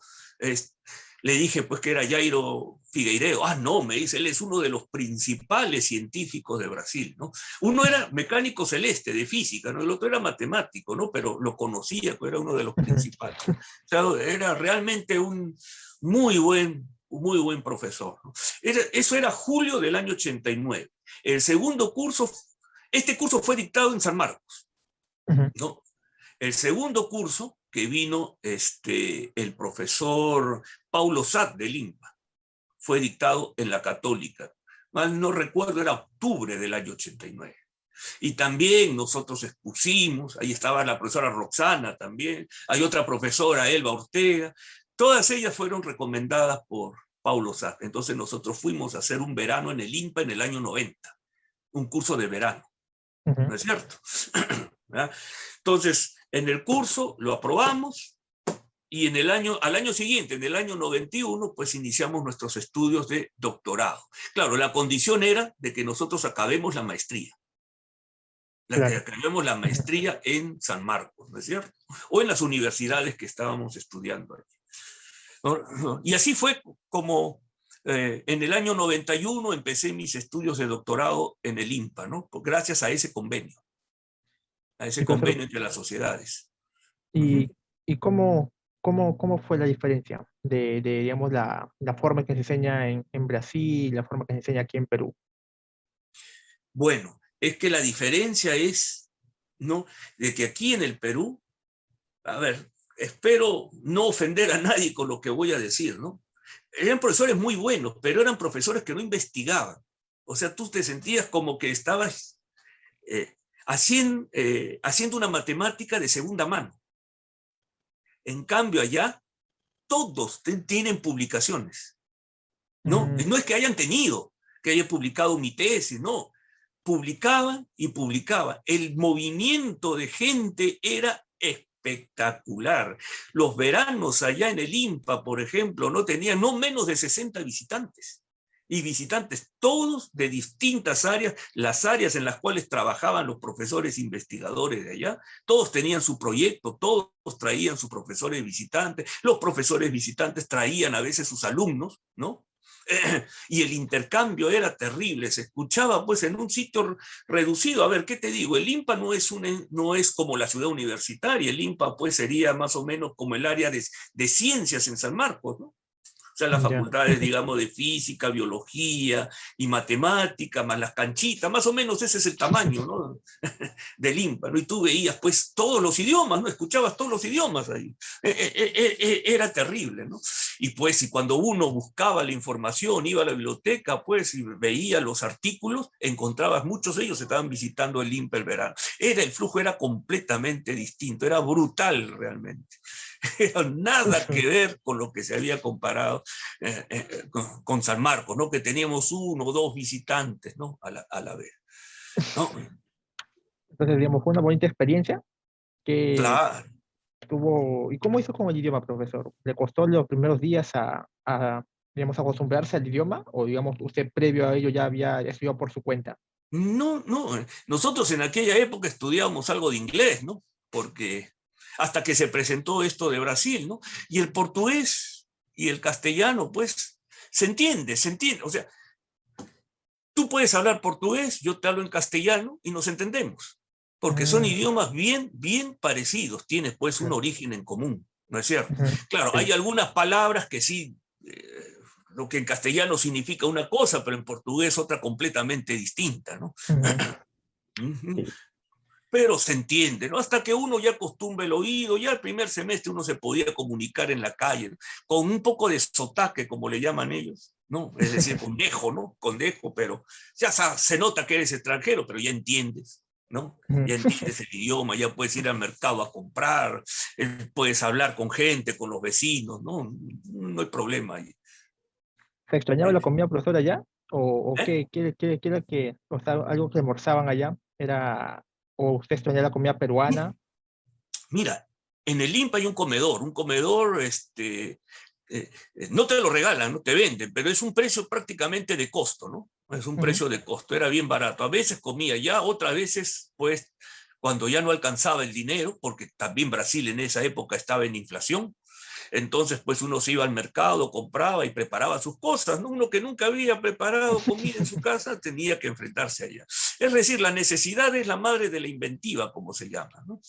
Le dije pues que era Jairo Figueiredo. Ah, no, me dice, él es uno de los principales científicos de Brasil, ¿no? Uno era mecánico celeste de física, ¿no? El otro era matemático, ¿no? Pero lo conocía, pues era uno de los principales. O sea, era realmente un muy buen un muy buen profesor, ¿no? Eso era julio del año 89. El segundo curso, este curso fue dictado en San Marcos, ¿no? El segundo curso que vino el profesor Paulo Sat del INPA, fue dictado en la Católica. Mal no recuerdo, era octubre del año 89. Y también nosotros expusimos, ahí estaba la profesora Roxana también, hay otra profesora, Elba Ortega, todas ellas fueron recomendadas por Paulo Sat. Entonces nosotros fuimos a hacer un verano en el INPA en el año 90, un curso de verano, ¿no es cierto? Entonces, en el curso lo aprobamos y al año siguiente, en el año 91, pues iniciamos nuestros estudios de doctorado. Claro, la condición era de que nosotros acabemos la maestría. Que acabemos la maestría en San Marcos, ¿no es cierto? O en las universidades que estábamos estudiando allí. Y así fue como en el año 91 empecé mis estudios de doctorado en el INPA, ¿no? Gracias a ese convenio entre las sociedades. ¿Y, y cómo fue la diferencia de digamos, la forma que se enseña en Brasil, la forma que se enseña aquí en Perú? Bueno, es que la diferencia es, ¿no?, de que aquí en el Perú, a ver, espero no ofender a nadie con lo que voy a decir, ¿no? Eran profesores muy buenos, pero eran profesores que no investigaban. O sea, tú te sentías como que estabas haciendo una matemática de segunda mano. En cambio, allá todos tienen publicaciones, ¿no? No es que hayan tenido, que haya publicado mi tesis, no. Publicaban y publicaban. El movimiento de gente era espectacular. Los veranos allá en el INPA, por ejemplo, no tenían no menos de 60 visitantes. Y visitantes todos de distintas áreas, las áreas en las cuales trabajaban los profesores investigadores de allá, todos tenían su proyecto, todos traían sus profesores visitantes, los profesores visitantes traían a veces sus alumnos, ¿no? Y el intercambio era terrible, se escuchaba pues en un sitio reducido. A ver, ¿qué te digo? El INPA no es como la ciudad universitaria, el INPA pues sería más o menos como el área de ciencias en San Marcos, ¿no? O sea, las facultades, digamos, de física, biología y matemática, más las canchitas, más o menos ese es el tamaño, ¿no? Del INPA, ¿no? Y tú veías, pues, todos los idiomas, ¿no? Escuchabas todos los idiomas ahí. Era terrible, ¿no? Y pues, y cuando uno buscaba la información, iba a la biblioteca, pues, y veía los artículos, encontrabas, muchos de ellos estaban visitando el INPA el verano. El flujo era completamente distinto, era brutal realmente. Nada que ver con lo que se había comparado con San Marcos, ¿no? Que teníamos 1 o 2 visitantes, ¿no? A la vez, ¿no? Entonces, digamos, fue una bonita experiencia que Claro. tuvo. ¿Y cómo hizo con el idioma, profesor? ¿Le costó los primeros días digamos, acostumbrarse al idioma? ¿O, digamos, usted previo a ello ya había estudiado por su cuenta? No, no. Nosotros en aquella época estudiábamos algo de inglés, ¿no? Porque hasta que se presentó esto de Brasil, ¿no? Y el portugués y el castellano, pues, se entiende, se entiende. O sea, tú puedes hablar portugués, yo te hablo en castellano y nos entendemos, porque son idiomas bien, bien parecidos, tienes pues un origen en común, ¿no es cierto? Claro, Sí. hay algunas palabras que sí, lo que en castellano significa una cosa, pero en portugués otra completamente distinta, ¿no? Sí. Pero se entiende, ¿no? Hasta que uno ya acostumbra el oído, ya el primer semestre uno se podía comunicar en la calle, ¿no? Con un poco de sotaque, como le llaman ellos, ¿no? Es decir, con dejo, ¿no? Con dejo, pero ya se nota que eres extranjero, pero ya entiendes, ¿no? Ya entiendes el idioma, ya puedes ir al mercado a comprar, puedes hablar con gente, con los vecinos, ¿no? No hay problema ahí. ¿Se extrañaba la comida, profesor, allá? ¿O ¿Eh? qué era o sea, algo que almorzaban allá? ¿O usted extrañaba la comida peruana? Mira, en el INPA hay un comedor, no te lo regalan, no te venden, pero es un precio prácticamente de costo, ¿no? Es un precio de costo, era bien barato. A veces comía ya, otras veces, pues, cuando ya no alcanzaba el dinero, porque también Brasil en esa época estaba en inflación, entonces, pues uno se iba al mercado, compraba y preparaba sus cosas, ¿no? Uno que nunca había preparado comida en su casa tenía que enfrentarse a ella. Es decir, la necesidad es la madre de la inventiva, como se llama, ¿no?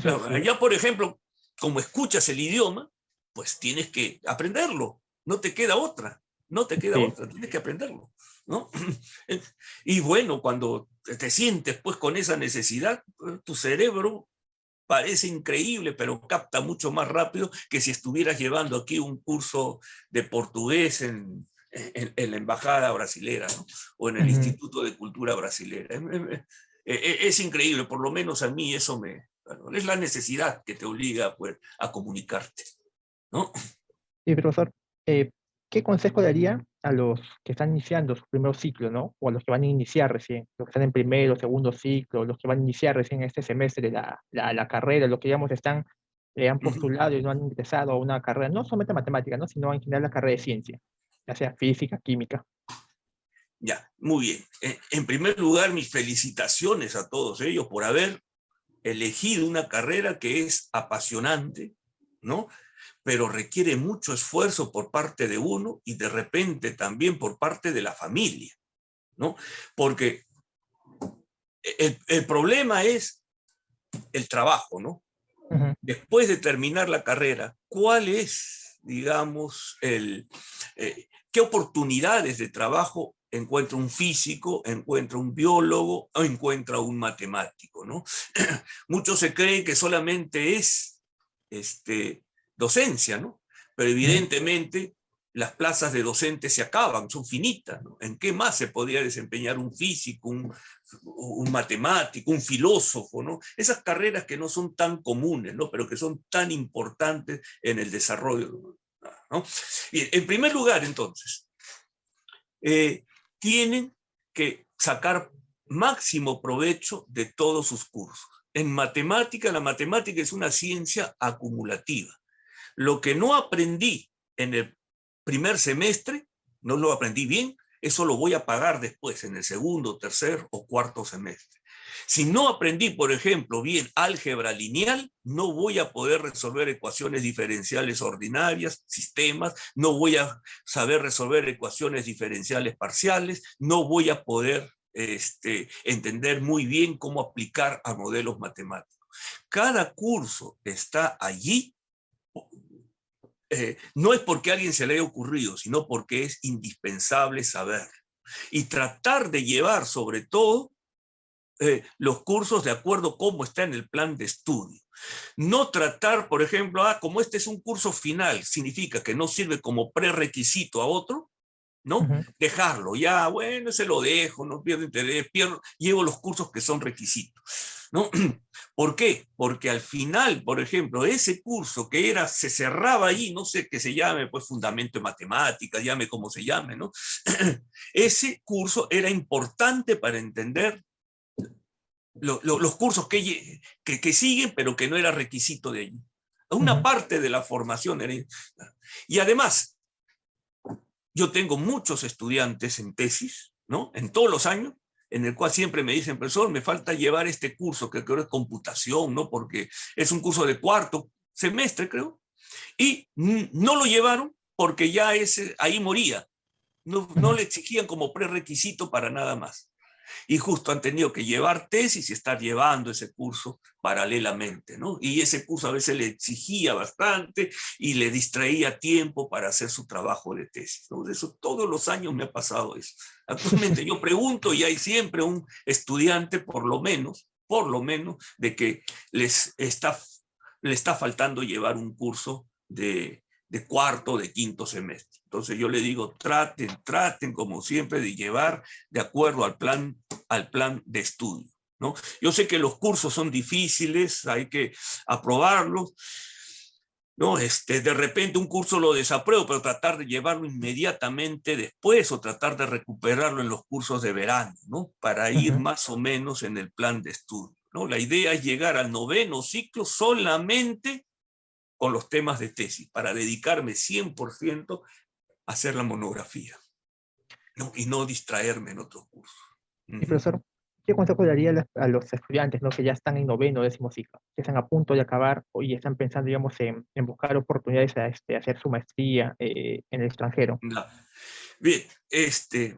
Claro, Sí. allá, por ejemplo, como escuchas el idioma, pues tienes que aprenderlo, no te queda otra, no te queda Sí. otra, tienes que aprenderlo, ¿no? Y bueno, cuando te sientes pues con esa necesidad, tu cerebro parece increíble, pero capta mucho más rápido que si estuvieras llevando aquí un curso de portugués en la embajada brasilera, ¿no? O en el Ujú. Instituto de Cultura Brasilera. Es increíble, por lo menos a mí eso bueno, es la necesidad que te obliga pues, a comunicarte, ¿no? Y profesor, ¿qué consejo daría a los que están iniciando su primer ciclo, ¿no? O a los que van a iniciar recién, los que están en primero, segundo ciclo, los que van a iniciar recién este semestre la carrera, los que, digamos, han postulado y no han ingresado a una carrera, no solamente matemática, ¿no? Sino en general la carrera de ciencia, ya sea física, química. Ya, muy bien. En primer lugar, mis felicitaciones a todos ellos por haber elegido una carrera que es apasionante, ¿no? Pero requiere mucho esfuerzo por parte de uno y de repente también por parte de la familia, ¿no? Porque el problema es el trabajo, ¿no? Ujú, Después de terminar la carrera, ¿cuál es, digamos, qué oportunidades de trabajo encuentra un físico, encuentra un biólogo o encuentra un matemático, ¿no? Muchos se creen que solamente es docencia, ¿no? Pero ujú. evidentemente las plazas de docentes se acaban, son finitas, ¿no? ¿En qué más se podría desempeñar un físico, un matemático, un filósofo, ¿no? Esas carreras que no son tan comunes, ¿no? Pero que son tan importantes en el desarrollo, ¿no? Bien, en primer lugar, entonces, tienen que sacar máximo provecho de todos sus cursos. En matemática, la matemática es una ciencia acumulativa. Lo que no aprendí en el primer semestre, no lo aprendí bien, eso lo voy a pagar después, en el segundo, tercer o cuarto semestre. Si no aprendí, por ejemplo, bien álgebra lineal, no voy a poder resolver ecuaciones diferenciales ordinarias, sistemas, no voy a saber resolver ecuaciones diferenciales parciales, no voy a poder entender muy bien cómo aplicar a modelos matemáticos. Cada curso está allí no es porque a alguien se le haya ocurrido, sino porque es indispensable saber. Y tratar de llevar sobre todo los cursos de acuerdo a cómo está en el plan de estudio. No tratar, por ejemplo, como este es un curso final, significa que no sirve como prerequisito a otro, ¿no? Ujú. Dejarlo, ya, bueno, se lo dejo, no pierdo interés, llevo los cursos que son requisitos, ¿no? ¿Por qué? Porque al final, por ejemplo, ese curso que se cerraba ahí, no sé qué se llame, pues fundamento de matemáticas, llame como se llame, ¿no? Ese curso era importante para entender los cursos que siguen, pero que no era requisito de allí. Una Ujú. parte de la formación era... Y además, yo tengo muchos estudiantes en tesis, ¿no? En todos los años, en el cual siempre me dicen, profesor, me falta llevar este curso, que creo es computación, ¿no? Porque es un curso de cuarto semestre, creo, y no lo llevaron porque ya ahí moría. No Ujú. le exigían como prerequisito para nada más. Y justo han tenido que llevar tesis y estar llevando ese curso paralelamente, ¿no? Y ese curso a veces le exigía bastante y le distraía tiempo para hacer su trabajo de tesis, ¿no? De eso todos los años me ha pasado eso. Actualmente yo pregunto y hay siempre un estudiante, por lo menos, de que le está faltando llevar un curso de cuarto, de quinto semestre. Entonces yo le digo, traten como siempre de llevar de acuerdo al plan de estudio, ¿no? Yo sé que los cursos son difíciles, hay que aprobarlos, ¿no? De repente un curso lo desapruebo, pero tratar de llevarlo inmediatamente después o tratar de recuperarlo en los cursos de verano, ¿no? Para ir Ujú. más o menos en el plan de estudio, ¿no? La idea es llegar al noveno ciclo solamente con los temas de tesis, para dedicarme 100% a hacer la monografía, ¿no? Y no distraerme en otros cursos. Y Uh-huh. profesor, ¿qué consejo daría a los estudiantes, ¿no? Que ya están en noveno o décimo ciclo, que están a punto de acabar y están pensando, digamos, en buscar oportunidades a hacer su maestría en el extranjero? No. Bien,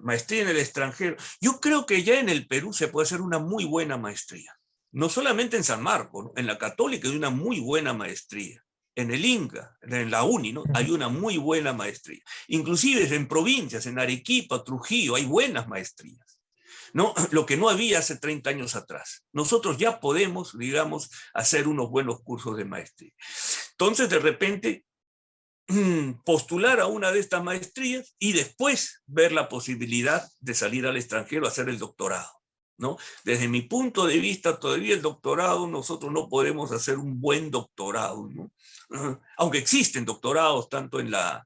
maestría en el extranjero. Yo creo que ya en el Perú se puede hacer una muy buena maestría. No solamente en San Marcos, ¿no? En la Católica hay una muy buena maestría. en el INCA, en la UNI, ¿no? Hay una muy buena maestría. Inclusive en provincias, en Arequipa, Trujillo, hay buenas maestrías, ¿no? Lo que no había hace 30 años atrás. Nosotros ya podemos, digamos, hacer unos buenos cursos de maestría. Entonces, de repente, postular a una de estas maestrías y después ver la posibilidad de salir al extranjero a hacer el doctorado, ¿no? Desde mi punto de vista, todavía el doctorado, nosotros no podemos hacer un buen doctorado, ¿no? Aunque existen doctorados tanto en la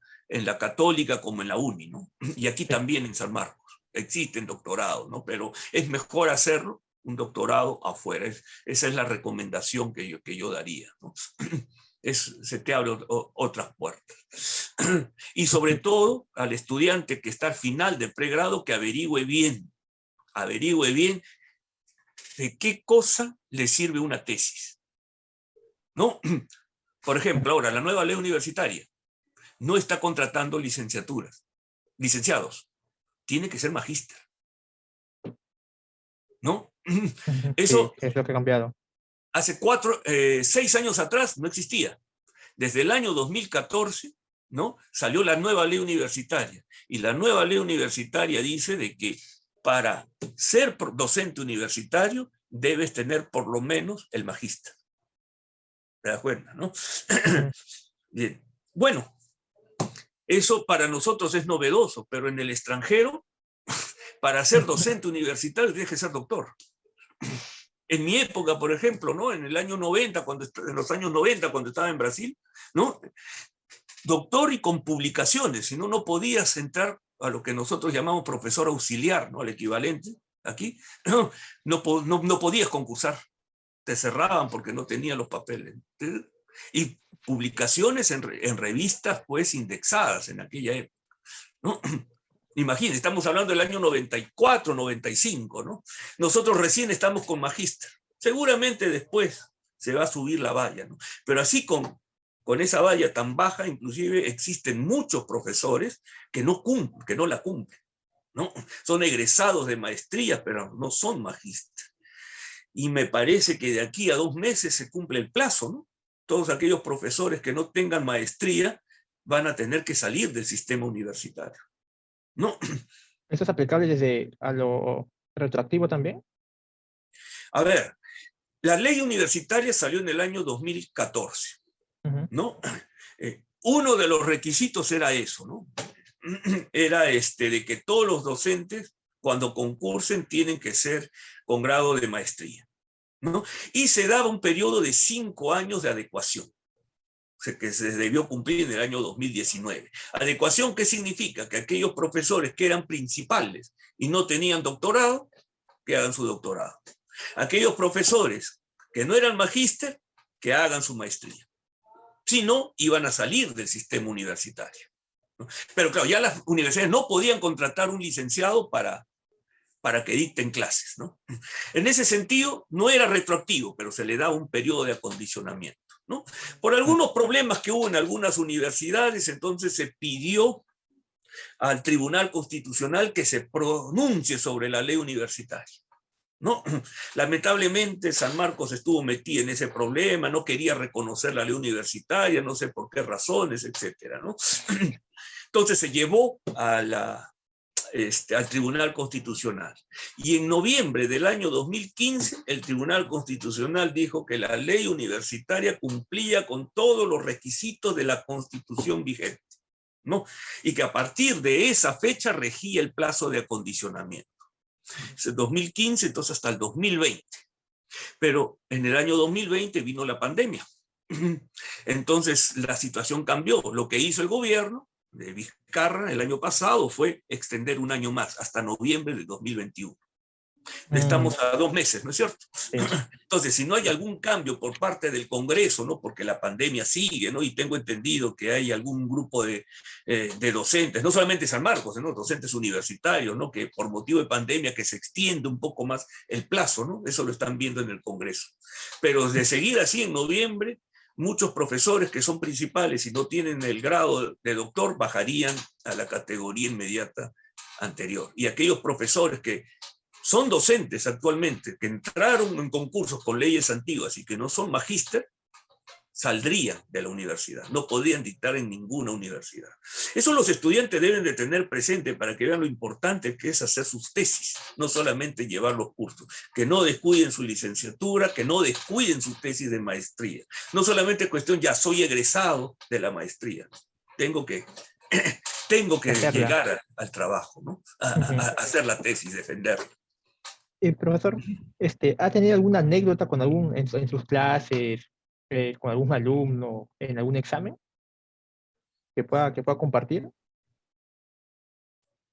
Católica como en la UNI, ¿no? Y aquí también en San Marcos existen doctorados, ¿no? Pero es mejor hacerlo, un doctorado afuera. Esa es la recomendación que yo daría, ¿no? Se te abre otras puertas. Y sobre todo al estudiante que está al final de pregrado, que averigüe bien de qué cosa le sirve una tesis, ¿no? Por ejemplo, ahora la nueva ley universitaria no está contratando licenciados, tiene que ser magíster, ¿no? Sí, Eso es lo que ha cambiado. hace 6 años atrás no existía. Desde el año 2014, ¿no? Salió la nueva ley universitaria, y la nueva ley universitaria dice de que para ser docente universitario debes tener por lo menos el magíster. ¿Te das cuenta, no? Bien. Bueno, eso para nosotros es novedoso, pero en el extranjero, para ser docente universitario tienes que ser doctor. En mi época, por ejemplo, ¿no? En los años 90, cuando estaba en Brasil, ¿no? Doctor y con publicaciones, si no, no podías entrar a lo que nosotros llamamos profesor auxiliar, ¿no? Al equivalente aquí, no podías concursar, te cerraban porque no tenían los papeles. Y publicaciones en revistas pues indexadas en aquella época, ¿no? Imagínense, estamos hablando del año 94, 95, ¿no? Nosotros recién estamos con magíster. Seguramente después se va a subir la valla, ¿no? Pero así con esa valla tan baja, inclusive existen muchos profesores que no la cumplen, ¿no? Son egresados de maestría, pero no son magíster. Y me parece que de aquí a 2 meses se cumple el plazo, ¿no? Todos aquellos profesores que no tengan maestría van a tener que salir del sistema universitario, ¿no? ¿Eso es aplicable desde a lo retroactivo también? A ver, la ley universitaria salió en el año 2014, ¿no? Uno de los requisitos era eso, ¿no? Era de que todos los docentes, cuando concursen, tienen que ser con grado de maestría, ¿no? Y se daba un periodo de 5 años de adecuación, que se debió cumplir en el año 2019. ¿Adecuación qué significa? Que aquellos profesores que eran principales y no tenían doctorado, que hagan su doctorado. Aquellos profesores que no eran magíster, que hagan su maestría. Si no, iban a salir del sistema universitario, ¿no? Pero claro, ya las universidades no podían contratar un licenciado para que dicten clases, ¿no? En ese sentido, no era retroactivo, pero se le daba un periodo de acondicionamiento, ¿no? Por algunos problemas que hubo en algunas universidades, entonces se pidió al Tribunal Constitucional que se pronuncie sobre la ley universitaria, ¿no? Lamentablemente San Marcos estuvo metido en ese problema, no quería reconocer la ley universitaria, no sé por qué razones, etcétera, ¿no? Entonces se llevó al Tribunal Constitucional. Y en noviembre del año 2015, el Tribunal Constitucional dijo que la ley universitaria cumplía con todos los requisitos de la Constitución vigente, ¿no? Y que a partir de esa fecha regía el plazo de acondicionamiento. Desde 2015, entonces hasta el 2020. Pero en el año 2020 vino la pandemia. Entonces la situación cambió. Lo que hizo el gobierno de Vizcarra el año pasado fue extender 1 año más, hasta noviembre de 2021. Estamos a 2 meses, ¿no es cierto? Sí. Entonces, si no hay algún cambio por parte del Congreso, ¿no? Porque la pandemia sigue, ¿no? Y tengo entendido que hay algún grupo de docentes, no solamente San Marcos, ¿no? Docentes universitarios, ¿no? Que por motivo de pandemia que se extiende un poco más el plazo, ¿no? Eso lo están viendo en el Congreso. Pero de seguir así en noviembre, muchos profesores que son principales y no tienen el grado de doctor bajarían a la categoría inmediata anterior. Y aquellos profesores que son docentes actualmente, que entraron en concursos con leyes antiguas y que no son magíster, saldrían de la universidad, no podían dictar en ninguna universidad. Eso los estudiantes deben de tener presente para que vean lo importante que es hacer sus tesis, no solamente llevar los cursos, que no descuiden su licenciatura, que no descuiden su tesis de maestría. No solamente cuestión, ya soy egresado de la maestría, tengo que, tengo que Hacerla. llegar al trabajo, ¿no? A hacer la tesis, defenderla. Profesor, ¿ha tenido alguna anécdota con en sus clases, con algún alumno, en algún examen que pueda compartir?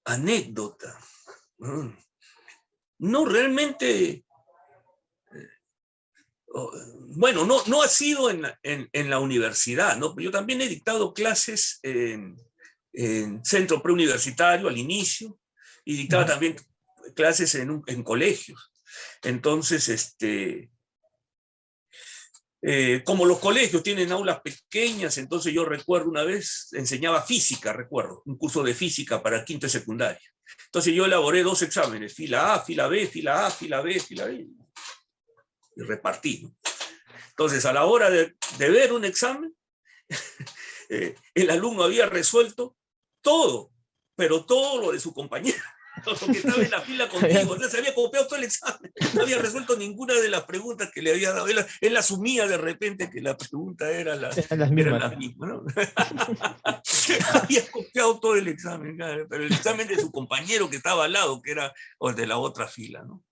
Anécdota. No, realmente, bueno, no ha sido en la universidad, ¿no? Yo también he dictado clases en centro preuniversitario al inicio y dictaba también clases en colegios. Entonces, como los colegios tienen aulas pequeñas, entonces yo recuerdo una vez, enseñaba física, recuerdo, un curso de física para quinto y secundaria. Entonces yo elaboré 2 exámenes, fila A, fila B, fila A, fila B, fila B, y repartí, ¿no? Entonces, a la hora de ver un examen, el alumno había resuelto todo, pero todo lo de su compañero, lo que estaba en la fila contigo, o sea, se había copiado todo el examen, no había resuelto ninguna de las preguntas que le había dado, él asumía de repente que la pregunta era Eran las eran mismas. las mismas, ¿no? Había copiado todo el examen, claro, pero el examen de su compañero que estaba al lado, que era o de la otra fila, ¿no?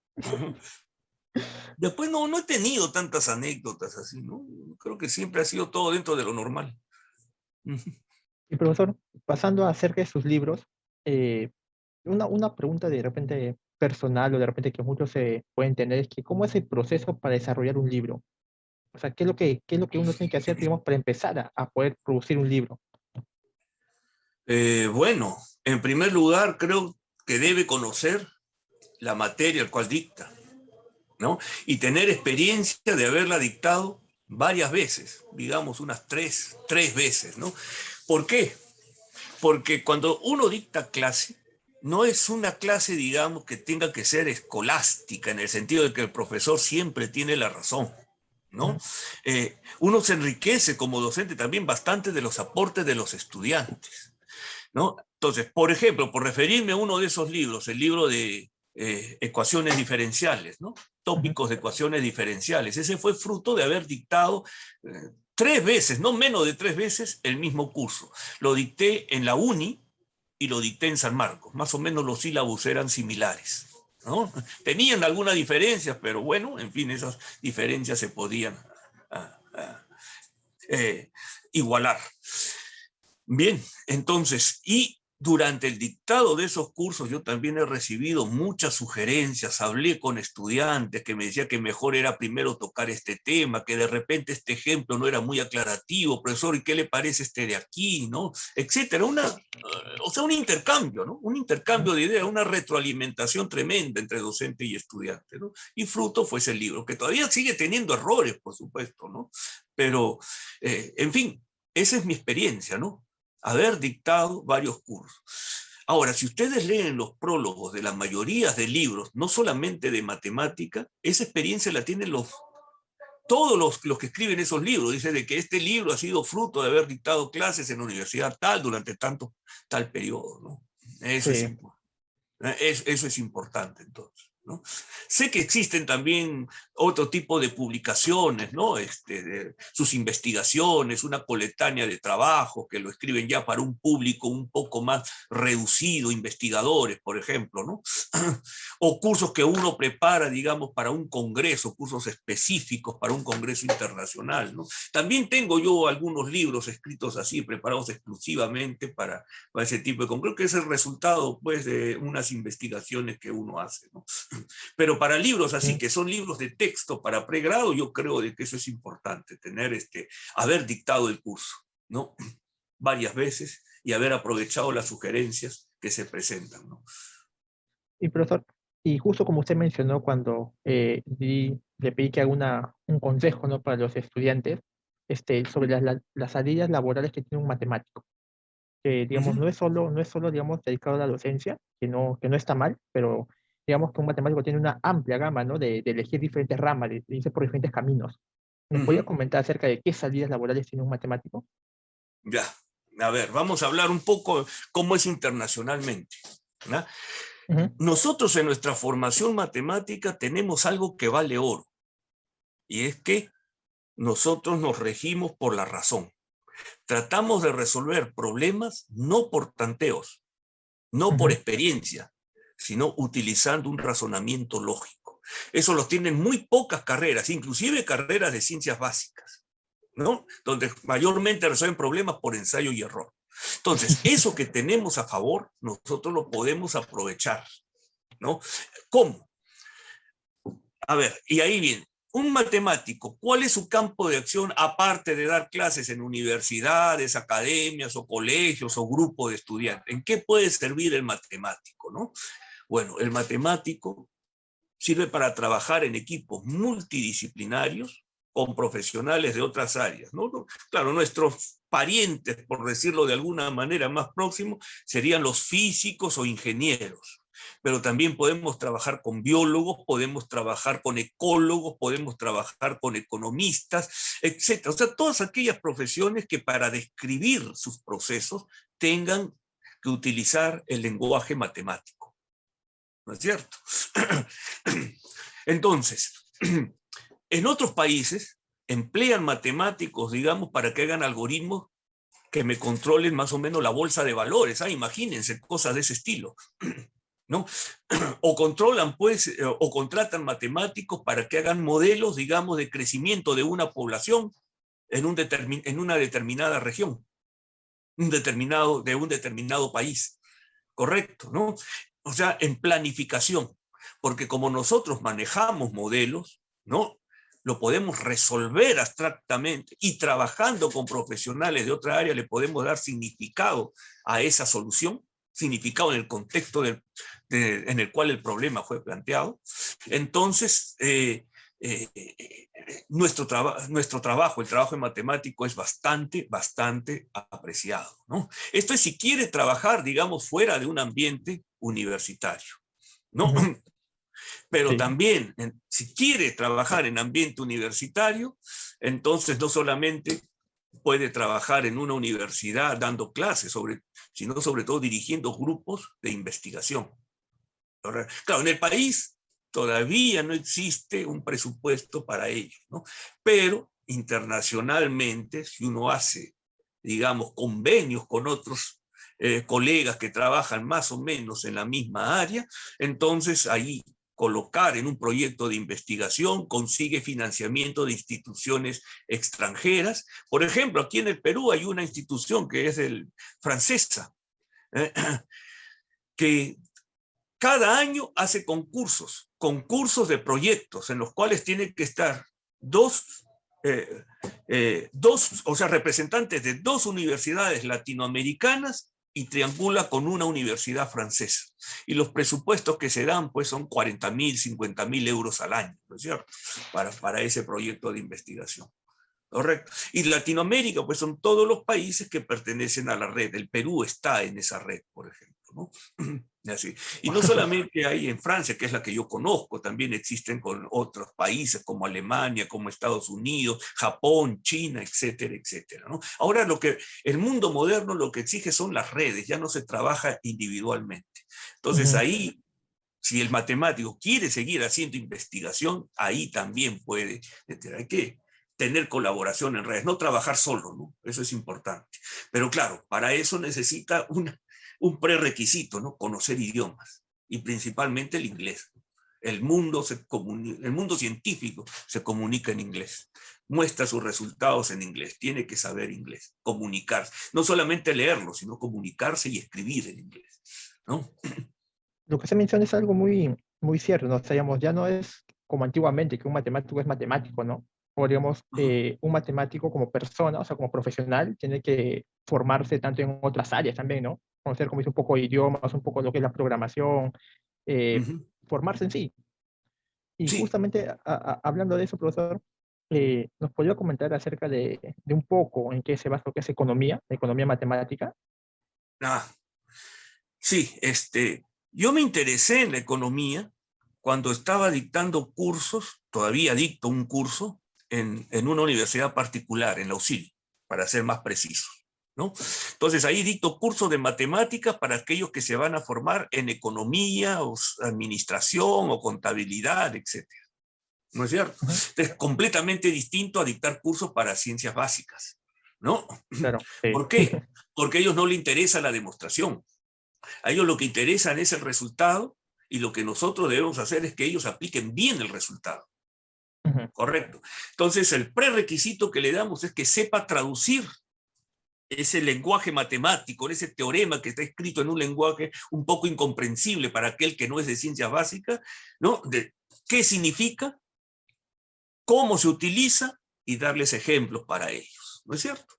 Después no he tenido tantas anécdotas así, ¿no? Creo que siempre ha sido todo dentro de lo normal. Y profesor, pasando acerca de sus libros, eh, una pregunta de repente personal o de repente que muchos se pueden tener es que ¿cómo es el proceso para desarrollar un libro? O sea, qué es lo que uno tiene que hacer, digamos, para empezar a poder producir un libro? Bueno, en primer lugar, creo que debe conocer la materia al cual dicta, ¿no? Y tener experiencia de haberla dictado varias veces, digamos unas tres veces, ¿no? ¿Por qué? Porque cuando uno dicta clase, no es una clase, digamos, que tenga que ser escolástica, en el sentido de que el profesor siempre tiene la razón, ¿no? Uno se enriquece como docente también bastante de los aportes de los estudiantes, ¿no? Entonces, por ejemplo, por referirme a uno de esos libros, el libro de ecuaciones diferenciales, ¿no? Tópicos de ecuaciones diferenciales. Ese fue fruto de haber dictado 3 veces, no menos de 3 veces, el mismo curso. Lo dicté en la UNI y lo dicté en San Marcos. Más o menos los sílabos eran similares, ¿no? Tenían algunas diferencias, pero bueno, en fin, esas diferencias se podían igualar. Bien, entonces, y durante el dictado de esos cursos yo también he recibido muchas sugerencias, hablé con estudiantes que me decían que mejor era primero tocar este tema, que de repente este ejemplo no era muy aclarativo, profesor, ¿y qué le parece este de aquí? ¿No? Etcétera, o sea, un intercambio, ¿no? Un intercambio de ideas, una retroalimentación tremenda entre docente y estudiante, ¿no? Y fruto fue ese libro, que todavía sigue teniendo errores, por supuesto, ¿no? Pero, en fin, esa es mi experiencia, ¿no? Haber dictado varios cursos. Ahora, si ustedes leen los prólogos de la mayoría de libros, no solamente de matemática, esa experiencia la tienen todos los que escriben esos libros. Dice de que este libro ha sido fruto de haber dictado clases en la universidad tal durante tal periodo, ¿no? Eso es Sí. importante. Eso es importante, entonces, ¿no? Sé que existen también otro tipo de publicaciones, ¿no? De sus investigaciones, una coletánea de trabajo que lo escriben ya para un público un poco más reducido, investigadores, por ejemplo, ¿no? O cursos que uno prepara, digamos, para un congreso, cursos específicos para un congreso internacional, ¿no? También tengo yo algunos libros escritos así, preparados exclusivamente para ese tipo de congresos. Creo que es el resultado, pues, de unas investigaciones que uno hace, ¿no? Pero para libros así, Sí. que son libros de texto para pregrado, yo creo de que eso es importante, haber dictado el curso, ¿no? Varias veces y haber aprovechado las sugerencias que se presentan, ¿no? Y profesor, y justo como usted mencionó cuando le pedí que haga un consejo, ¿no? Para los estudiantes, sobre las salidas laborales que tiene un matemático, que Uh digamos, -huh. no es solo, digamos, dedicado a la docencia, que no está mal, pero digamos que un matemático tiene una amplia gama, ¿no? De elegir diferentes ramas, de irse por diferentes caminos. ¿Nos podría comentar acerca de qué salidas laborales tiene un matemático? Ya, a ver, vamos a hablar un poco cómo es internacionalmente, ¿no? Ujú, Nosotros en nuestra formación matemática tenemos algo que vale oro, y es que nosotros nos regimos por la razón. Tratamos de resolver problemas no por tanteos, no por ujú, experiencia, sino utilizando un razonamiento lógico. Eso lo tienen muy pocas carreras, inclusive carreras de ciencias básicas, ¿no? Donde mayormente resuelven problemas por ensayo y error. Entonces, eso que tenemos a favor, nosotros lo podemos aprovechar, ¿no? ¿Cómo? A ver, y ahí viene. Un matemático, ¿cuál es su campo de acción aparte de dar clases en universidades, academias o colegios o grupos de estudiantes? ¿En qué puede servir el matemático, no? Bueno, el matemático sirve para trabajar en equipos multidisciplinarios con profesionales de otras áreas, ¿no? Claro, nuestros parientes, por decirlo de alguna manera más próximos, serían los físicos o ingenieros. Pero también podemos trabajar con biólogos, podemos trabajar con ecólogos, podemos trabajar con economistas, etcétera. O sea, todas aquellas profesiones que para describir sus procesos tengan que utilizar el lenguaje matemático. ¿No es cierto? Entonces, en otros países emplean matemáticos, digamos, para que hagan algoritmos que me controlen más o menos la bolsa de valores. Imagínense, cosas de ese estilo, ¿no? O controlan, pues, o contratan matemáticos para que hagan modelos, digamos, de crecimiento de una población en una determinada región, de un determinado país. Correcto, ¿no? O sea, en planificación, porque como nosotros manejamos modelos, ¿no? Lo podemos resolver abstractamente y trabajando con profesionales de otra área le podemos dar significado a esa solución, significado en el contexto en el cual el problema fue planteado. Entonces, nuestro trabajo, el trabajo en matemático es bastante apreciado, ¿no? Esto es si quiere trabajar, digamos, fuera de un ambiente universitario, ¿no? ujú. Pero Sí. también, si quiere trabajar en ambiente universitario, entonces no solamente puede trabajar en una universidad dando clases, sino sobre todo dirigiendo grupos de investigación. Claro, en el país todavía no existe un presupuesto para ello, ¿no? Pero internacionalmente, si uno hace, digamos, convenios con otros colegas que trabajan más o menos en la misma área, entonces ahí colocar en un proyecto de investigación consigue financiamiento de instituciones extranjeras. Por ejemplo, aquí en el Perú hay una institución que es francesa, eh, que cada año hace concursos de proyectos en los cuales tienen que estar o sea, representantes de dos universidades latinoamericanas y triangula con una universidad francesa. Y los presupuestos que se dan pues son 40.000, 50.000 euros al año, ¿no es cierto? Para ese proyecto de investigación. Correcto. Y Latinoamérica, pues son todos los países que pertenecen a la red. El Perú está en esa red, por ejemplo, ¿no? Así. Y no solamente hay en Francia, que es la que yo conozco, también existen con otros países como Alemania, como Estados Unidos, Japón, China, etcétera, etcétera, ¿no? Ahora el mundo moderno lo que exige son las redes, ya no se trabaja individualmente. Entonces Ujú. ahí, si el matemático quiere seguir haciendo investigación, ahí también puede, hay que tener colaboración en redes, no trabajar solo, ¿no? Eso es importante. Pero claro, para eso necesita un prerequisito, ¿no? Conocer idiomas y principalmente el inglés. El mundo científico se comunica en inglés, muestra sus resultados en inglés, tiene que saber inglés, comunicarse, no solamente leerlo, sino comunicarse y escribir en inglés, ¿no? Lo que se menciona es algo muy, muy cierto, ¿no? O sea, digamos, ya no es como antiguamente, que un matemático es matemático, ¿no? O digamos, un matemático como persona, o sea, como profesional, tiene que formarse tanto en otras áreas también, ¿no? Conocer, como dice, un poco de idiomas, un poco lo que es la programación, Uh eh, -huh. formarse en sí. Y Sí, justamente hablando de eso, profesor, ¿nos podría comentar acerca de un poco en qué se basa lo que es economía, la economía matemática? ah, sí, yo me interesé en la economía cuando estaba dictando cursos, todavía dicto un curso en una universidad particular, en la UCIL, para ser más preciso, ¿no? Entonces ahí dicto cursos de matemáticas para aquellos que se van a formar en economía, o administración, o contabilidad, etcétera. ¿No es cierto? Ujú. Es completamente distinto a dictar cursos para ciencias básicas, ¿no? Claro, sí. ¿Por qué? Porque a ellos no les interesa la demostración. A ellos lo que interesa es el resultado, y lo que nosotros debemos hacer es que ellos apliquen bien el resultado. Ujú. Correcto. Entonces, el prerequisito que le damos es que sepa traducir ese lenguaje matemático, ese teorema que está escrito en un lenguaje un poco incomprensible para aquel que no es de ciencias básicas, ¿no? De qué significa, cómo se utiliza y darles ejemplos para ellos, ¿no es cierto?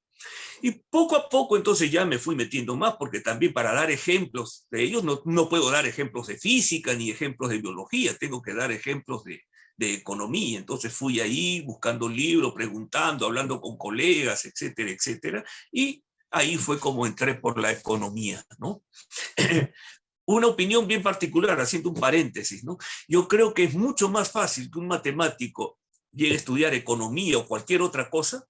Y poco a poco entonces ya me fui metiendo más, porque también para dar ejemplos de ellos no puedo dar ejemplos de física ni ejemplos de biología, tengo que dar ejemplos de economía. Entonces fui ahí buscando libros, preguntando, hablando con colegas, etcétera, etcétera, y ahí fue como entré por la economía, ¿no? Ujú. Una opinión bien particular, haciendo un paréntesis, ¿no? Yo creo que es mucho más fácil que un matemático llegue a estudiar economía o cualquier otra cosa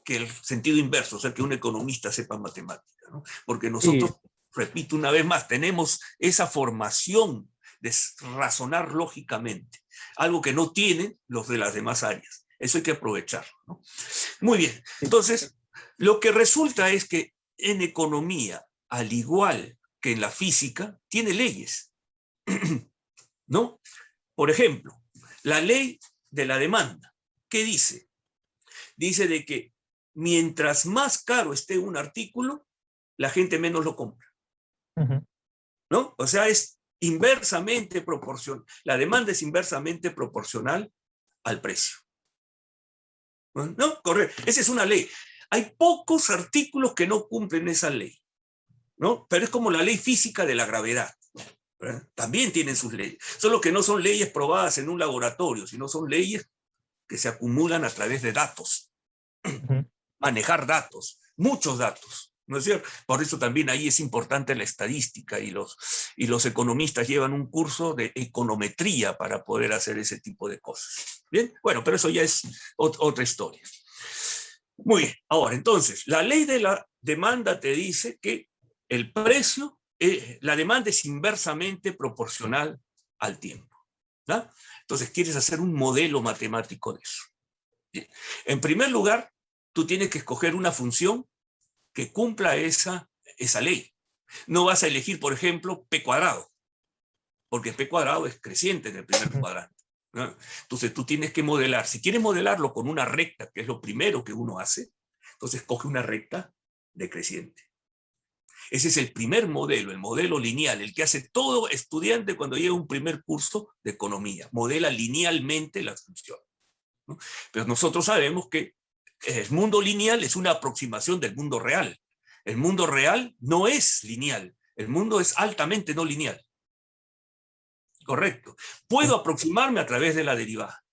que el sentido inverso, o sea, que un economista sepa matemática, ¿no? Porque Sí, nosotros, repito una vez más, tenemos esa formación de razonar lógicamente, algo que no tienen los de las demás áreas. Eso hay que aprovecharlo, ¿no? Muy bien, sí. entonces, lo que resulta es que en economía, al igual que en la física, tiene leyes, ¿no? Por ejemplo, la ley de la demanda, ¿qué dice? Dice de que mientras más caro esté un artículo, la gente menos lo compra, Ujú. ¿no? O sea, es inversamente proporcional. La demanda es inversamente proporcional al precio, ¿no? Correcto. Esa es una ley. Hay pocos artículos que no cumplen esa ley, ¿no? Pero es como la ley física de la gravedad, ¿verdad? También tienen sus leyes, solo que no son leyes probadas en un laboratorio, sino son leyes que se acumulan a través de datos. Ujú. Manejar datos, muchos datos, ¿no es cierto? Por eso también ahí es importante la estadística, y los economistas llevan un curso de econometría para poder hacer ese tipo de cosas. Bien, bueno, pero eso ya es otra historia. Muy bien, ahora entonces, la ley de la demanda te dice que el precio, la demanda es inversamente proporcional al tiempo, ¿no? Entonces quieres hacer un modelo matemático de eso. Bien. En primer lugar, tú tienes que escoger una función que cumpla esa ley. No vas a elegir, por ejemplo, p cuadrado, porque p cuadrado es creciente en el primer Ujú. cuadrante, ¿no? Entonces tú tienes que modelar. Si quieres modelarlo con una recta, que es lo primero que uno hace, entonces coge una recta decreciente. Ese es el primer modelo, el modelo lineal, el que hace todo estudiante cuando llega a un primer curso de economía. Modela linealmente las funciones, ¿no? Pero nosotros sabemos que el mundo lineal es una aproximación del mundo real. El mundo real no es lineal, el mundo es altamente no lineal. Correcto. Sí. Puedo aproximarme a través de la derivada.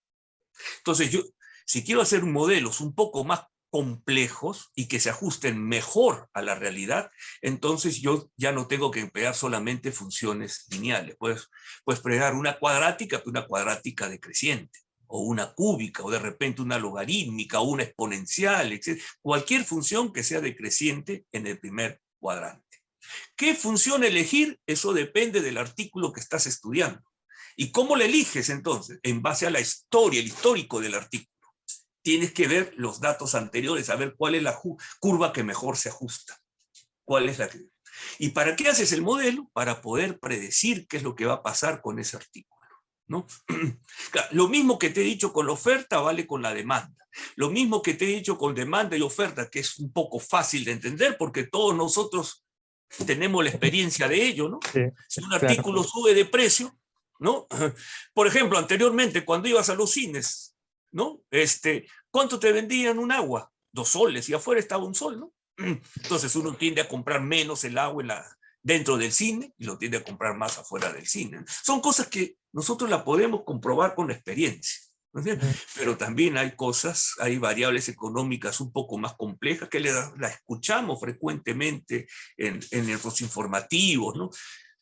Entonces, yo, si quiero hacer modelos un poco más complejos y que se ajusten mejor a la realidad, entonces yo ya no tengo que emplear solamente funciones lineales. Puedes emplear una cuadrática decreciente, o una cúbica, o de repente una logarítmica, o una exponencial, etc. Cualquier función que sea decreciente en el primer cuadrante. ¿Qué función elegir? Eso depende del artículo que estás estudiando. ¿Y cómo le eliges entonces? En base a la historia, el histórico del artículo. Tienes que ver los datos anteriores, a ver cuál es la curva que mejor se ajusta. ¿Cuál es la que... ¿Y para qué haces el modelo? Para poder predecir qué es lo que va a pasar con ese artículo, ¿no? Lo mismo que te he dicho con la oferta vale con la demanda. Lo mismo que te he dicho con demanda y oferta, que es un poco fácil de entender porque todos nosotros tenemos la experiencia de ello, ¿no? Sí, Si un claro. artículo sube de precio, ¿no? Por ejemplo, anteriormente, cuando ibas a los cines, ¿no? ¿Cuánto te vendían un agua? 2 soles, y afuera estaba un sol, ¿no? Entonces uno tiende a comprar menos el agua dentro del cine y lo tiende a comprar más afuera del cine. Son cosas que nosotros la podemos comprobar con la experiencia, ¿no es cierto? Ujú. Pero también hay cosas, hay variables económicas un poco más complejas que la escuchamos frecuentemente en los informativos, ¿no?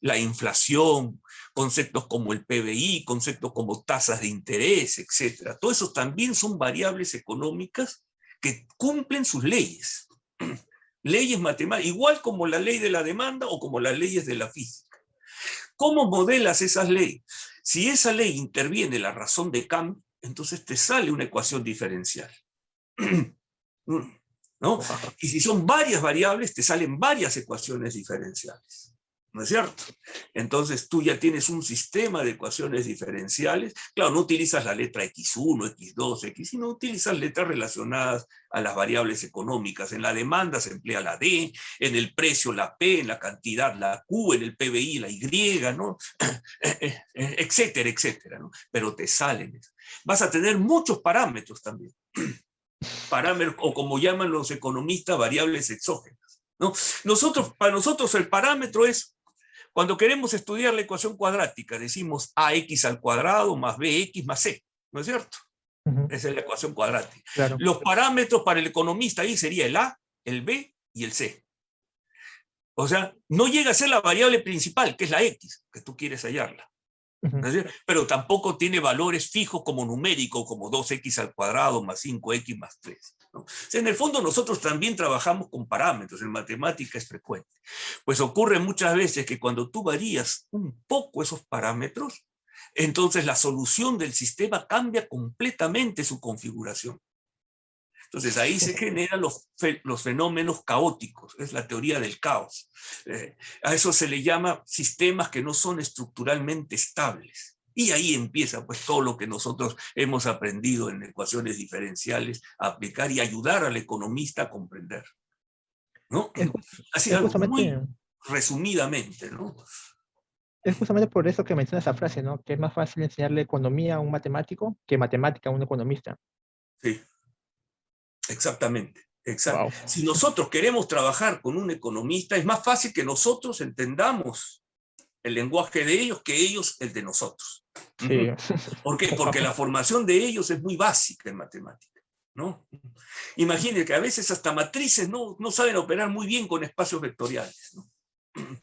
la inflación, conceptos como el PBI, conceptos como tasas de interés, etc. Todo eso también son variables económicas que cumplen sus leyes. Leyes matemáticas, igual como la ley de la demanda o como las leyes de la física. ¿Cómo modelas esas leyes? Si esa ley interviene la razón de cambio, entonces te sale una ecuación diferencial. ¿No? Y si son varias variables, te salen varias ecuaciones diferenciales. ¿No es cierto? Entonces tú ya tienes un sistema de ecuaciones diferenciales. Claro, no utilizas la letra X1, X2, X, sino utilizas letras relacionadas a las variables económicas. En la demanda se emplea la D, en el precio la P, en la cantidad la Q, en el PBI la Y, ¿no? Etcétera, etcétera, ¿no? Pero te salen. Vas a tener muchos parámetros también. Parámetros, o como llaman los economistas, variables exógenas, ¿no? Para nosotros el parámetro es, cuando queremos estudiar la ecuación cuadrática, decimos ax al cuadrado más bx más c, ¿no es cierto? Esa es la ecuación cuadrática. Claro. Los parámetros para el economista ahí sería el a, el b y el c. O sea, no llega a ser la variable principal, que es la x, que tú quieres hallarla. ¿No es cierto? Pero tampoco tiene valores fijos como numérico, como 2x al cuadrado más 5x más 3. ¿No? O sea, en el fondo nosotros también trabajamos con parámetros, en matemática es frecuente. Pues ocurre muchas veces que cuando tú varías un poco esos parámetros, entonces la solución del sistema cambia completamente su configuración. Entonces ahí se generan los fenómenos caóticos, es la teoría del caos. A eso se le llama sistemas que no son estructuralmente estables. Y ahí empieza pues todo lo que nosotros hemos aprendido en ecuaciones diferenciales a aplicar y ayudar al economista a comprender, ¿no? Así Es algo muy justamente, resumidamente, ¿no? es justamente por eso que menciona esa frase, ¿no? Que es más fácil enseñarle economía a un matemático que matemática a un economista. Sí, exactamente. Wow. Si nosotros queremos trabajar con un economista, es más fácil que nosotros entendamos el lenguaje de ellos que ellos el de nosotros. Sí. ¿Por qué? Porque la formación de ellos es muy básica en matemática, ¿no? Imaginen que a veces hasta matrices no saben operar muy bien con espacios vectoriales, ¿no?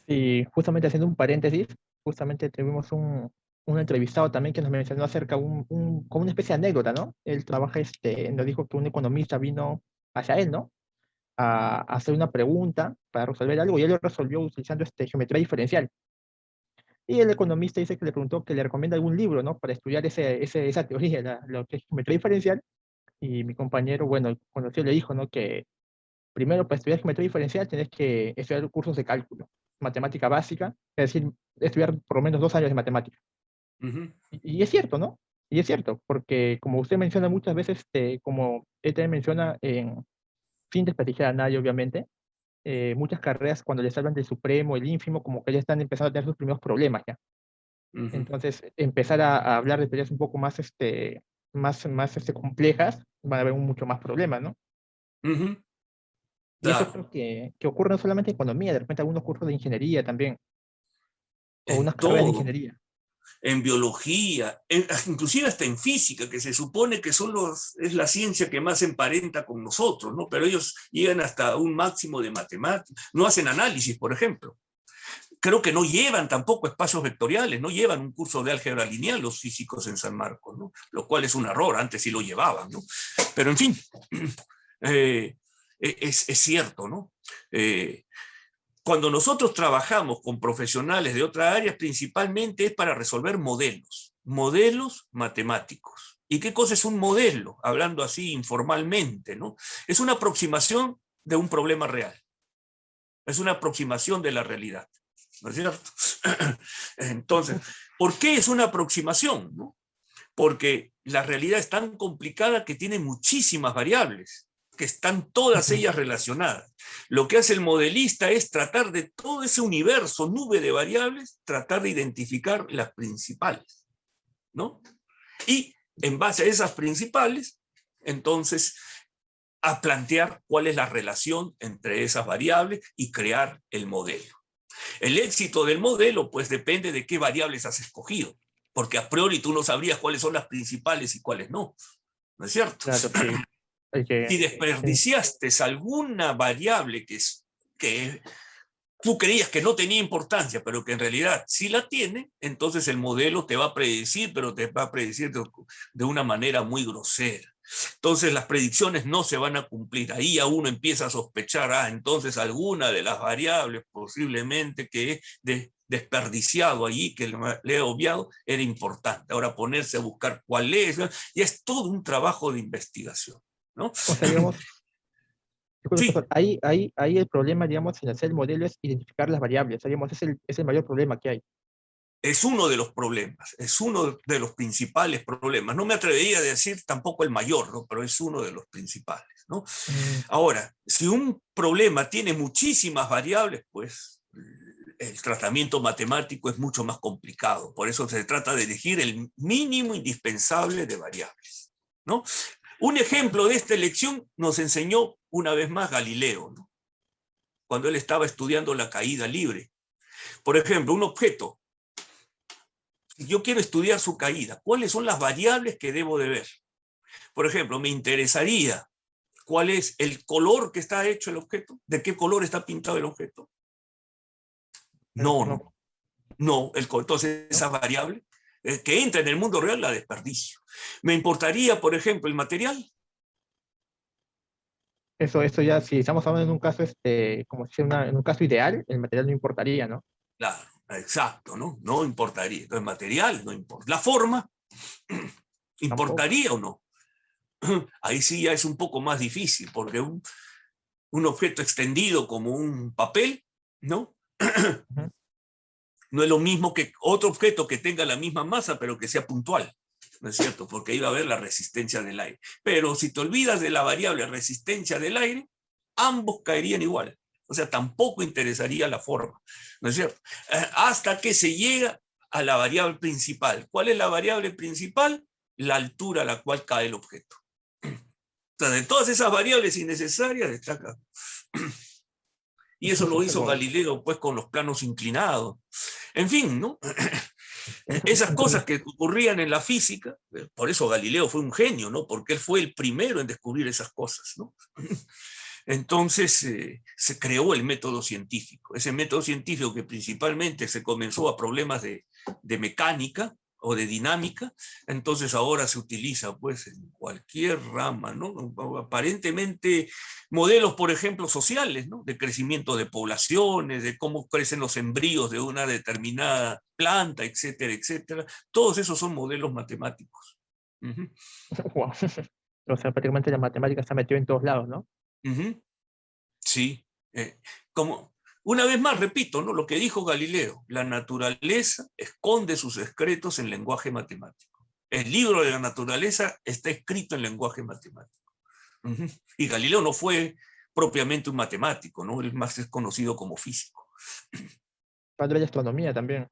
Y justamente haciendo un paréntesis, justamente tuvimos un entrevistado también que nos mencionó acerca como una especie de anécdota, ¿no? Él trabaja, nos dijo que un economista vino hacia él, ¿no? A hacer una pregunta para resolver algo y él lo resolvió utilizando geometría diferencial. Y el economista dice que le preguntó que le recomienda algún libro, ¿no? Para estudiar esa teoría, lo que es geometría diferencial. Y mi compañero, bueno, conocido le dijo, ¿no? Que primero para estudiar geometría diferencial tienes que estudiar cursos de cálculo, matemática básica, es decir, estudiar por lo menos 2 años de matemática. Y es cierto, ¿no? Y es cierto, porque como usted menciona muchas veces, como él también menciona, sin desprestigiar a nadie, obviamente, muchas carreras cuando les hablan del supremo, el ínfimo, como que ya están empezando a tener sus primeros problemas ya. Entonces, empezar a hablar de teorías un poco más, complejas, van a haber mucho más problemas, ¿no? Y eso Claro. creo que ocurre no solamente en economía, de repente algunos cursos de ingeniería también, o En unas carreras de todo, ingeniería. en biología, inclusive hasta en física, que se supone que es la ciencia que más emparenta con nosotros, ¿no? Pero ellos llegan hasta un máximo de matemáticas, no hacen análisis, por ejemplo. Creo que no llevan tampoco espacios vectoriales, no llevan un curso de álgebra lineal los físicos en San Marcos, ¿no? Lo cual es un error, antes sí lo llevaban, ¿no? Pero en fin, es cierto, ¿no? Cuando nosotros trabajamos con profesionales de otras áreas, principalmente es para resolver modelos matemáticos. ¿Y qué cosa es un modelo? Hablando así informalmente, ¿no? Es una aproximación de un problema real. Es una aproximación de la realidad. ¿No es cierto? Entonces, ¿por qué es una aproximación? ¿No? Porque la realidad es tan complicada que tiene muchísimas variables, que están todas ellas relacionadas. Lo que hace el modelista es tratar de todo ese universo, nube de variables, tratar de identificar las principales, ¿no? Y en base a esas principales, entonces, a plantear cuál es la relación entre esas variables y crear el modelo. El éxito del modelo, pues, depende de qué variables has escogido, porque a priori tú no sabrías cuáles son las principales y cuáles no, ¿no es cierto? Claro, sí. Hay que, Si sí. desperdiciaste alguna variable que tú creías que no tenía importancia, pero que en realidad sí la tiene, entonces el modelo te va a predecir, pero te va a predecir de una manera muy grosera. Entonces las predicciones no se van a cumplir. Ahí ya uno empieza a sospechar, entonces alguna de las variables posiblemente que he desperdiciado allí, que le he obviado, era importante. Ahora ponerse a buscar cuál es, y es todo un trabajo de investigación, ¿no? O sea, digamos, disculpe, Sí, profesor, ahí el problema, digamos, en hacer el modelo es identificar las variables. O sea, digamos, es el mayor problema que hay. es uno de los problemas, es uno de los principales problemas. No me atrevería a decir tampoco el mayor, ¿no? Pero es uno de los principales, ¿no? Mm, Ahora, si un problema tiene muchísimas variables, pues el tratamiento matemático es mucho más complicado. Por eso se trata de elegir el mínimo indispensable de variables, ¿no? Un ejemplo de esta elección nos enseñó una vez más Galileo, ¿no? Cuando él estaba estudiando la caída libre. Por ejemplo, un objeto, si yo quiero estudiar su caída, ¿cuáles son las variables que debo de ver? Por ejemplo, me interesaría cuál es el color que está hecho el objeto, de qué color está pintado el objeto. No, no, no, no. Entonces esa no. variable que entra en el mundo real la desperdicio. Me importaría, por ejemplo, el material. Eso ya, si estamos hablando en un caso, como si en un caso ideal, el material no importaría, ¿no? Claro, exacto, ¿no? No importaría. Entonces, material no importa. La forma, Tampoco. ¿importaría o no? Ahí sí ya es un poco más difícil, porque un objeto extendido como un papel, ¿no? Ujú. No es lo mismo que otro objeto que tenga la misma masa, pero que sea puntual, ¿no es cierto? Porque ahí va a haber la resistencia del aire. Pero si te olvidas de la variable resistencia del aire, ambos caerían igual. O sea, tampoco interesaría la forma, ¿no es cierto? Hasta que se llega a la variable principal. ¿Cuál es la variable principal? La altura a la cual cae el objeto. O sea, de todas esas variables innecesarias destaca. Y eso lo hizo Wow. Galileo, pues, con los planos inclinados. En fin, ¿no? Esas cosas Entonces, que ocurrían en la física, por eso Galileo fue un genio, ¿no? Porque él fue el primero en descubrir esas cosas, ¿no? Entonces se creó el método científico. Ese método científico que principalmente se comenzó a problemas de mecánica o de dinámica, entonces ahora se utiliza pues en cualquier rama, ¿no? Aparentemente modelos, por ejemplo, sociales, ¿no? De crecimiento de poblaciones, de cómo crecen los embrios de una determinada planta, etcétera, etcétera. Todos esos son modelos matemáticos. Uh -huh. wow. O sea, prácticamente la matemática se ha metido en todos lados, ¿no? Uh -huh. Sí, como una vez más repito, ¿no? Lo que dijo Galileo, la naturaleza esconde sus secretos en lenguaje matemático. El libro de la naturaleza está escrito en lenguaje matemático. Uh -huh. Y Galileo no fue propiamente un matemático, ¿no? Él más es conocido como físico. Padre de astronomía también.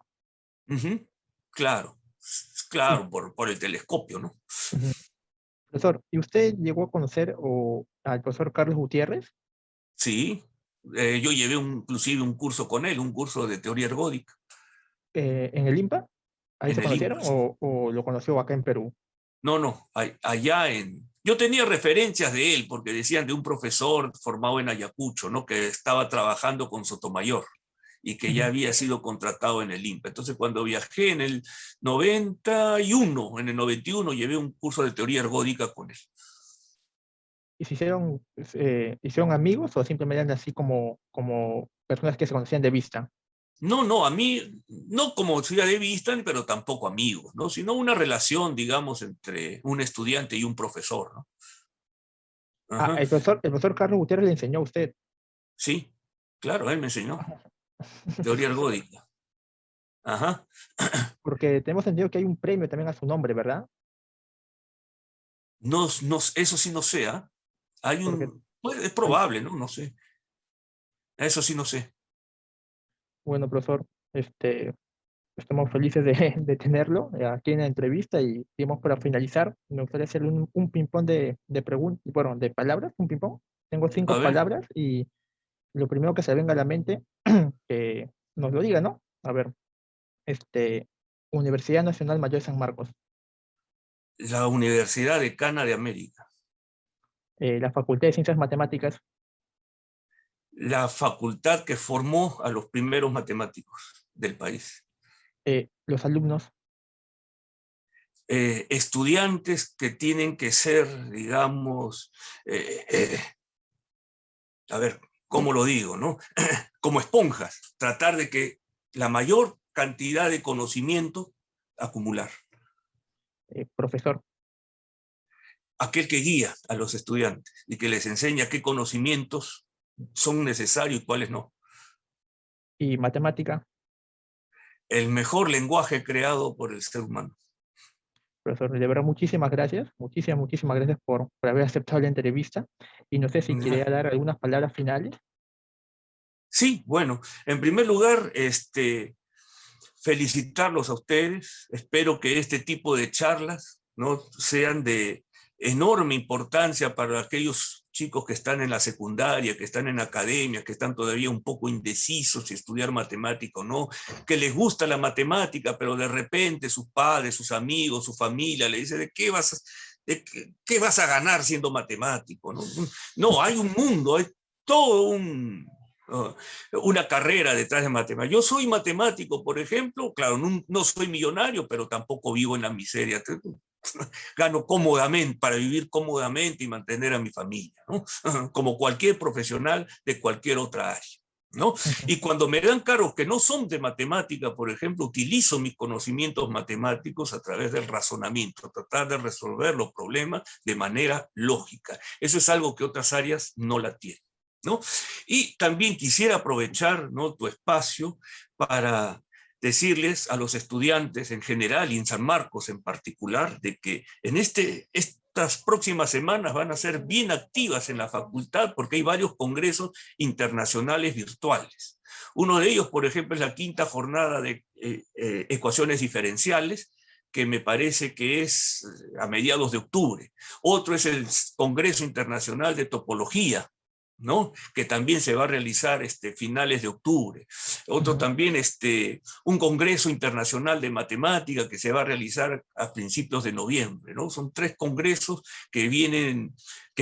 Uh -huh. Claro, Y, claro, por el telescopio, ¿no? ujú. Profesor, ¿y usted llegó a conocer al profesor Carlos Gutiérrez Sí, yo llevé inclusive un curso con él, un curso de teoría ergódica en el IMPA? ¿Ahí en se el conocieron IMPA. o lo conoció acá en Perú? No, no, allá en... Yo tenía referencias de él porque decían de un profesor formado en Ayacucho, ¿no? Que estaba trabajando con Sotomayor y que ya Ujú. había sido contratado en el INPA. Entonces, cuando viajé en el 91, en el 91 llevé un curso de teoría ergódica con él. ¿Y hicieron amigos o simplemente eran así como personas que se conocían de vista? No, no, a mí, no como ciudad de vista, pero tampoco amigos, ¿no? Sino una relación, digamos, entre un estudiante y un profesor, ¿no? Ah, Ajá. el profesor Carlos Gutiérrez le enseñó a usted. Sí, claro, él me enseñó teoría ergódica. Ajá. Porque tenemos entendido que hay un premio también a su nombre, ¿verdad? No, no, eso sí no sé, ¿ah? Hay Porque, pues, es hay- probable, ¿no? No sé. Eso sí no sé. bueno, profesor, estamos felices de, de tenerlo aquí en la entrevista y, digamos, para finalizar, me gustaría hacerle un ping-pong de preguntas, bueno, de palabras, un ping-pong. Tengo A 5 ver, palabras y lo primero que se venga a la mente, que nos lo diga, ¿no? A ver, Universidad Nacional Mayor de San Marcos, la Universidad Decana de América. la Facultad de Ciencias Matemáticas, la facultad que formó a los primeros matemáticos del país. Los alumnos. Estudiantes que tienen que ser, digamos, a ver, ¿cómo lo digo, no? Como esponjas, tratar de que la mayor cantidad de conocimiento acumular. Profesor. Aquel que guía a los estudiantes y que les enseña qué conocimientos son necesarios y cuáles no. Y matemática. El mejor lenguaje creado por el ser humano. Profesor, de verdad, muchísimas gracias. Muchísimas gracias por haber aceptado la entrevista. Y no sé si quería dar algunas palabras finales. Sí, bueno, en primer lugar, felicitarlos a ustedes. Espero que este tipo de charlas, ¿no?, sean de enorme importancia para aquellos chicos que están en la secundaria, que están en academia, que están todavía un poco indecisos si estudiar matemática o no, que les gusta la matemática, pero de repente sus padres, sus amigos, su familia le dicen, ¿qué vas a ganar siendo matemático? No, no, hay un mundo, hay todo una carrera detrás de matemáticas. Yo soy matemático, por ejemplo, claro, no soy millonario, pero tampoco vivo en la miseria. Gano cómodamente, para vivir cómodamente y mantener a mi familia, ¿no? Como cualquier profesional de cualquier otra área, ¿no? Y cuando me dan cargos que no son de matemática, por ejemplo, utilizo mis conocimientos matemáticos a través del razonamiento, tratar de resolver los problemas de manera lógica. Eso es algo que otras áreas no la tienen, ¿no? Y también quisiera aprovechar, ¿no?, tu espacio para decirles a los estudiantes en general y en San Marcos en particular de que en estas próximas semanas van a ser bien activas en la facultad porque hay varios congresos internacionales virtuales. Uno de ellos, por ejemplo, es la 5ª jornada de ecuaciones diferenciales, que me parece que es a mediados de octubre. Otro es el Congreso Internacional de Topología, ¿no?, que también se va a realizar finales de octubre. Otro también, un Congreso Internacional de Matemática que se va a realizar a principios de noviembre, ¿no? Son 3 congresos que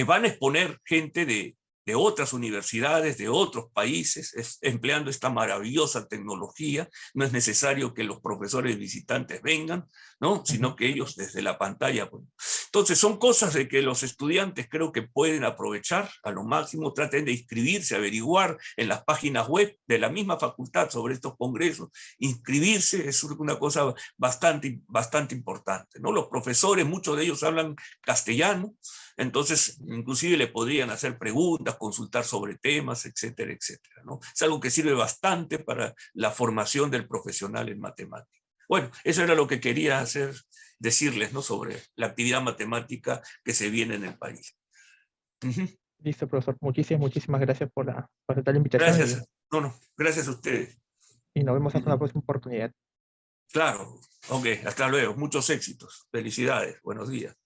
van a exponer gente de otras universidades, de otros países, empleando esta maravillosa tecnología. No es necesario que los profesores visitantes vengan, ¿no?, sino que ellos desde la pantalla. Bueno. Entonces son cosas de que los estudiantes creo que pueden aprovechar a lo máximo. Traten de inscribirse, averiguar en las páginas web de la misma facultad sobre estos congresos. Inscribirse es una cosa bastante importante, ¿no? Los profesores, muchos de ellos hablan castellano, entonces inclusive le podrían hacer preguntas, consultar sobre temas, etcétera, etcétera, ¿no? Es algo que sirve bastante para la formación del profesional en matemática. Bueno, eso era lo que quería decirles, ¿no?, sobre la actividad matemática que se viene en el país. Listo, profesor. Muchísimas gracias por aceptar la invitación Gracias. Gracias a ustedes. y nos vemos hasta una próxima oportunidad. Claro. Ok, hasta luego. Muchos éxitos. Felicidades. Buenos días.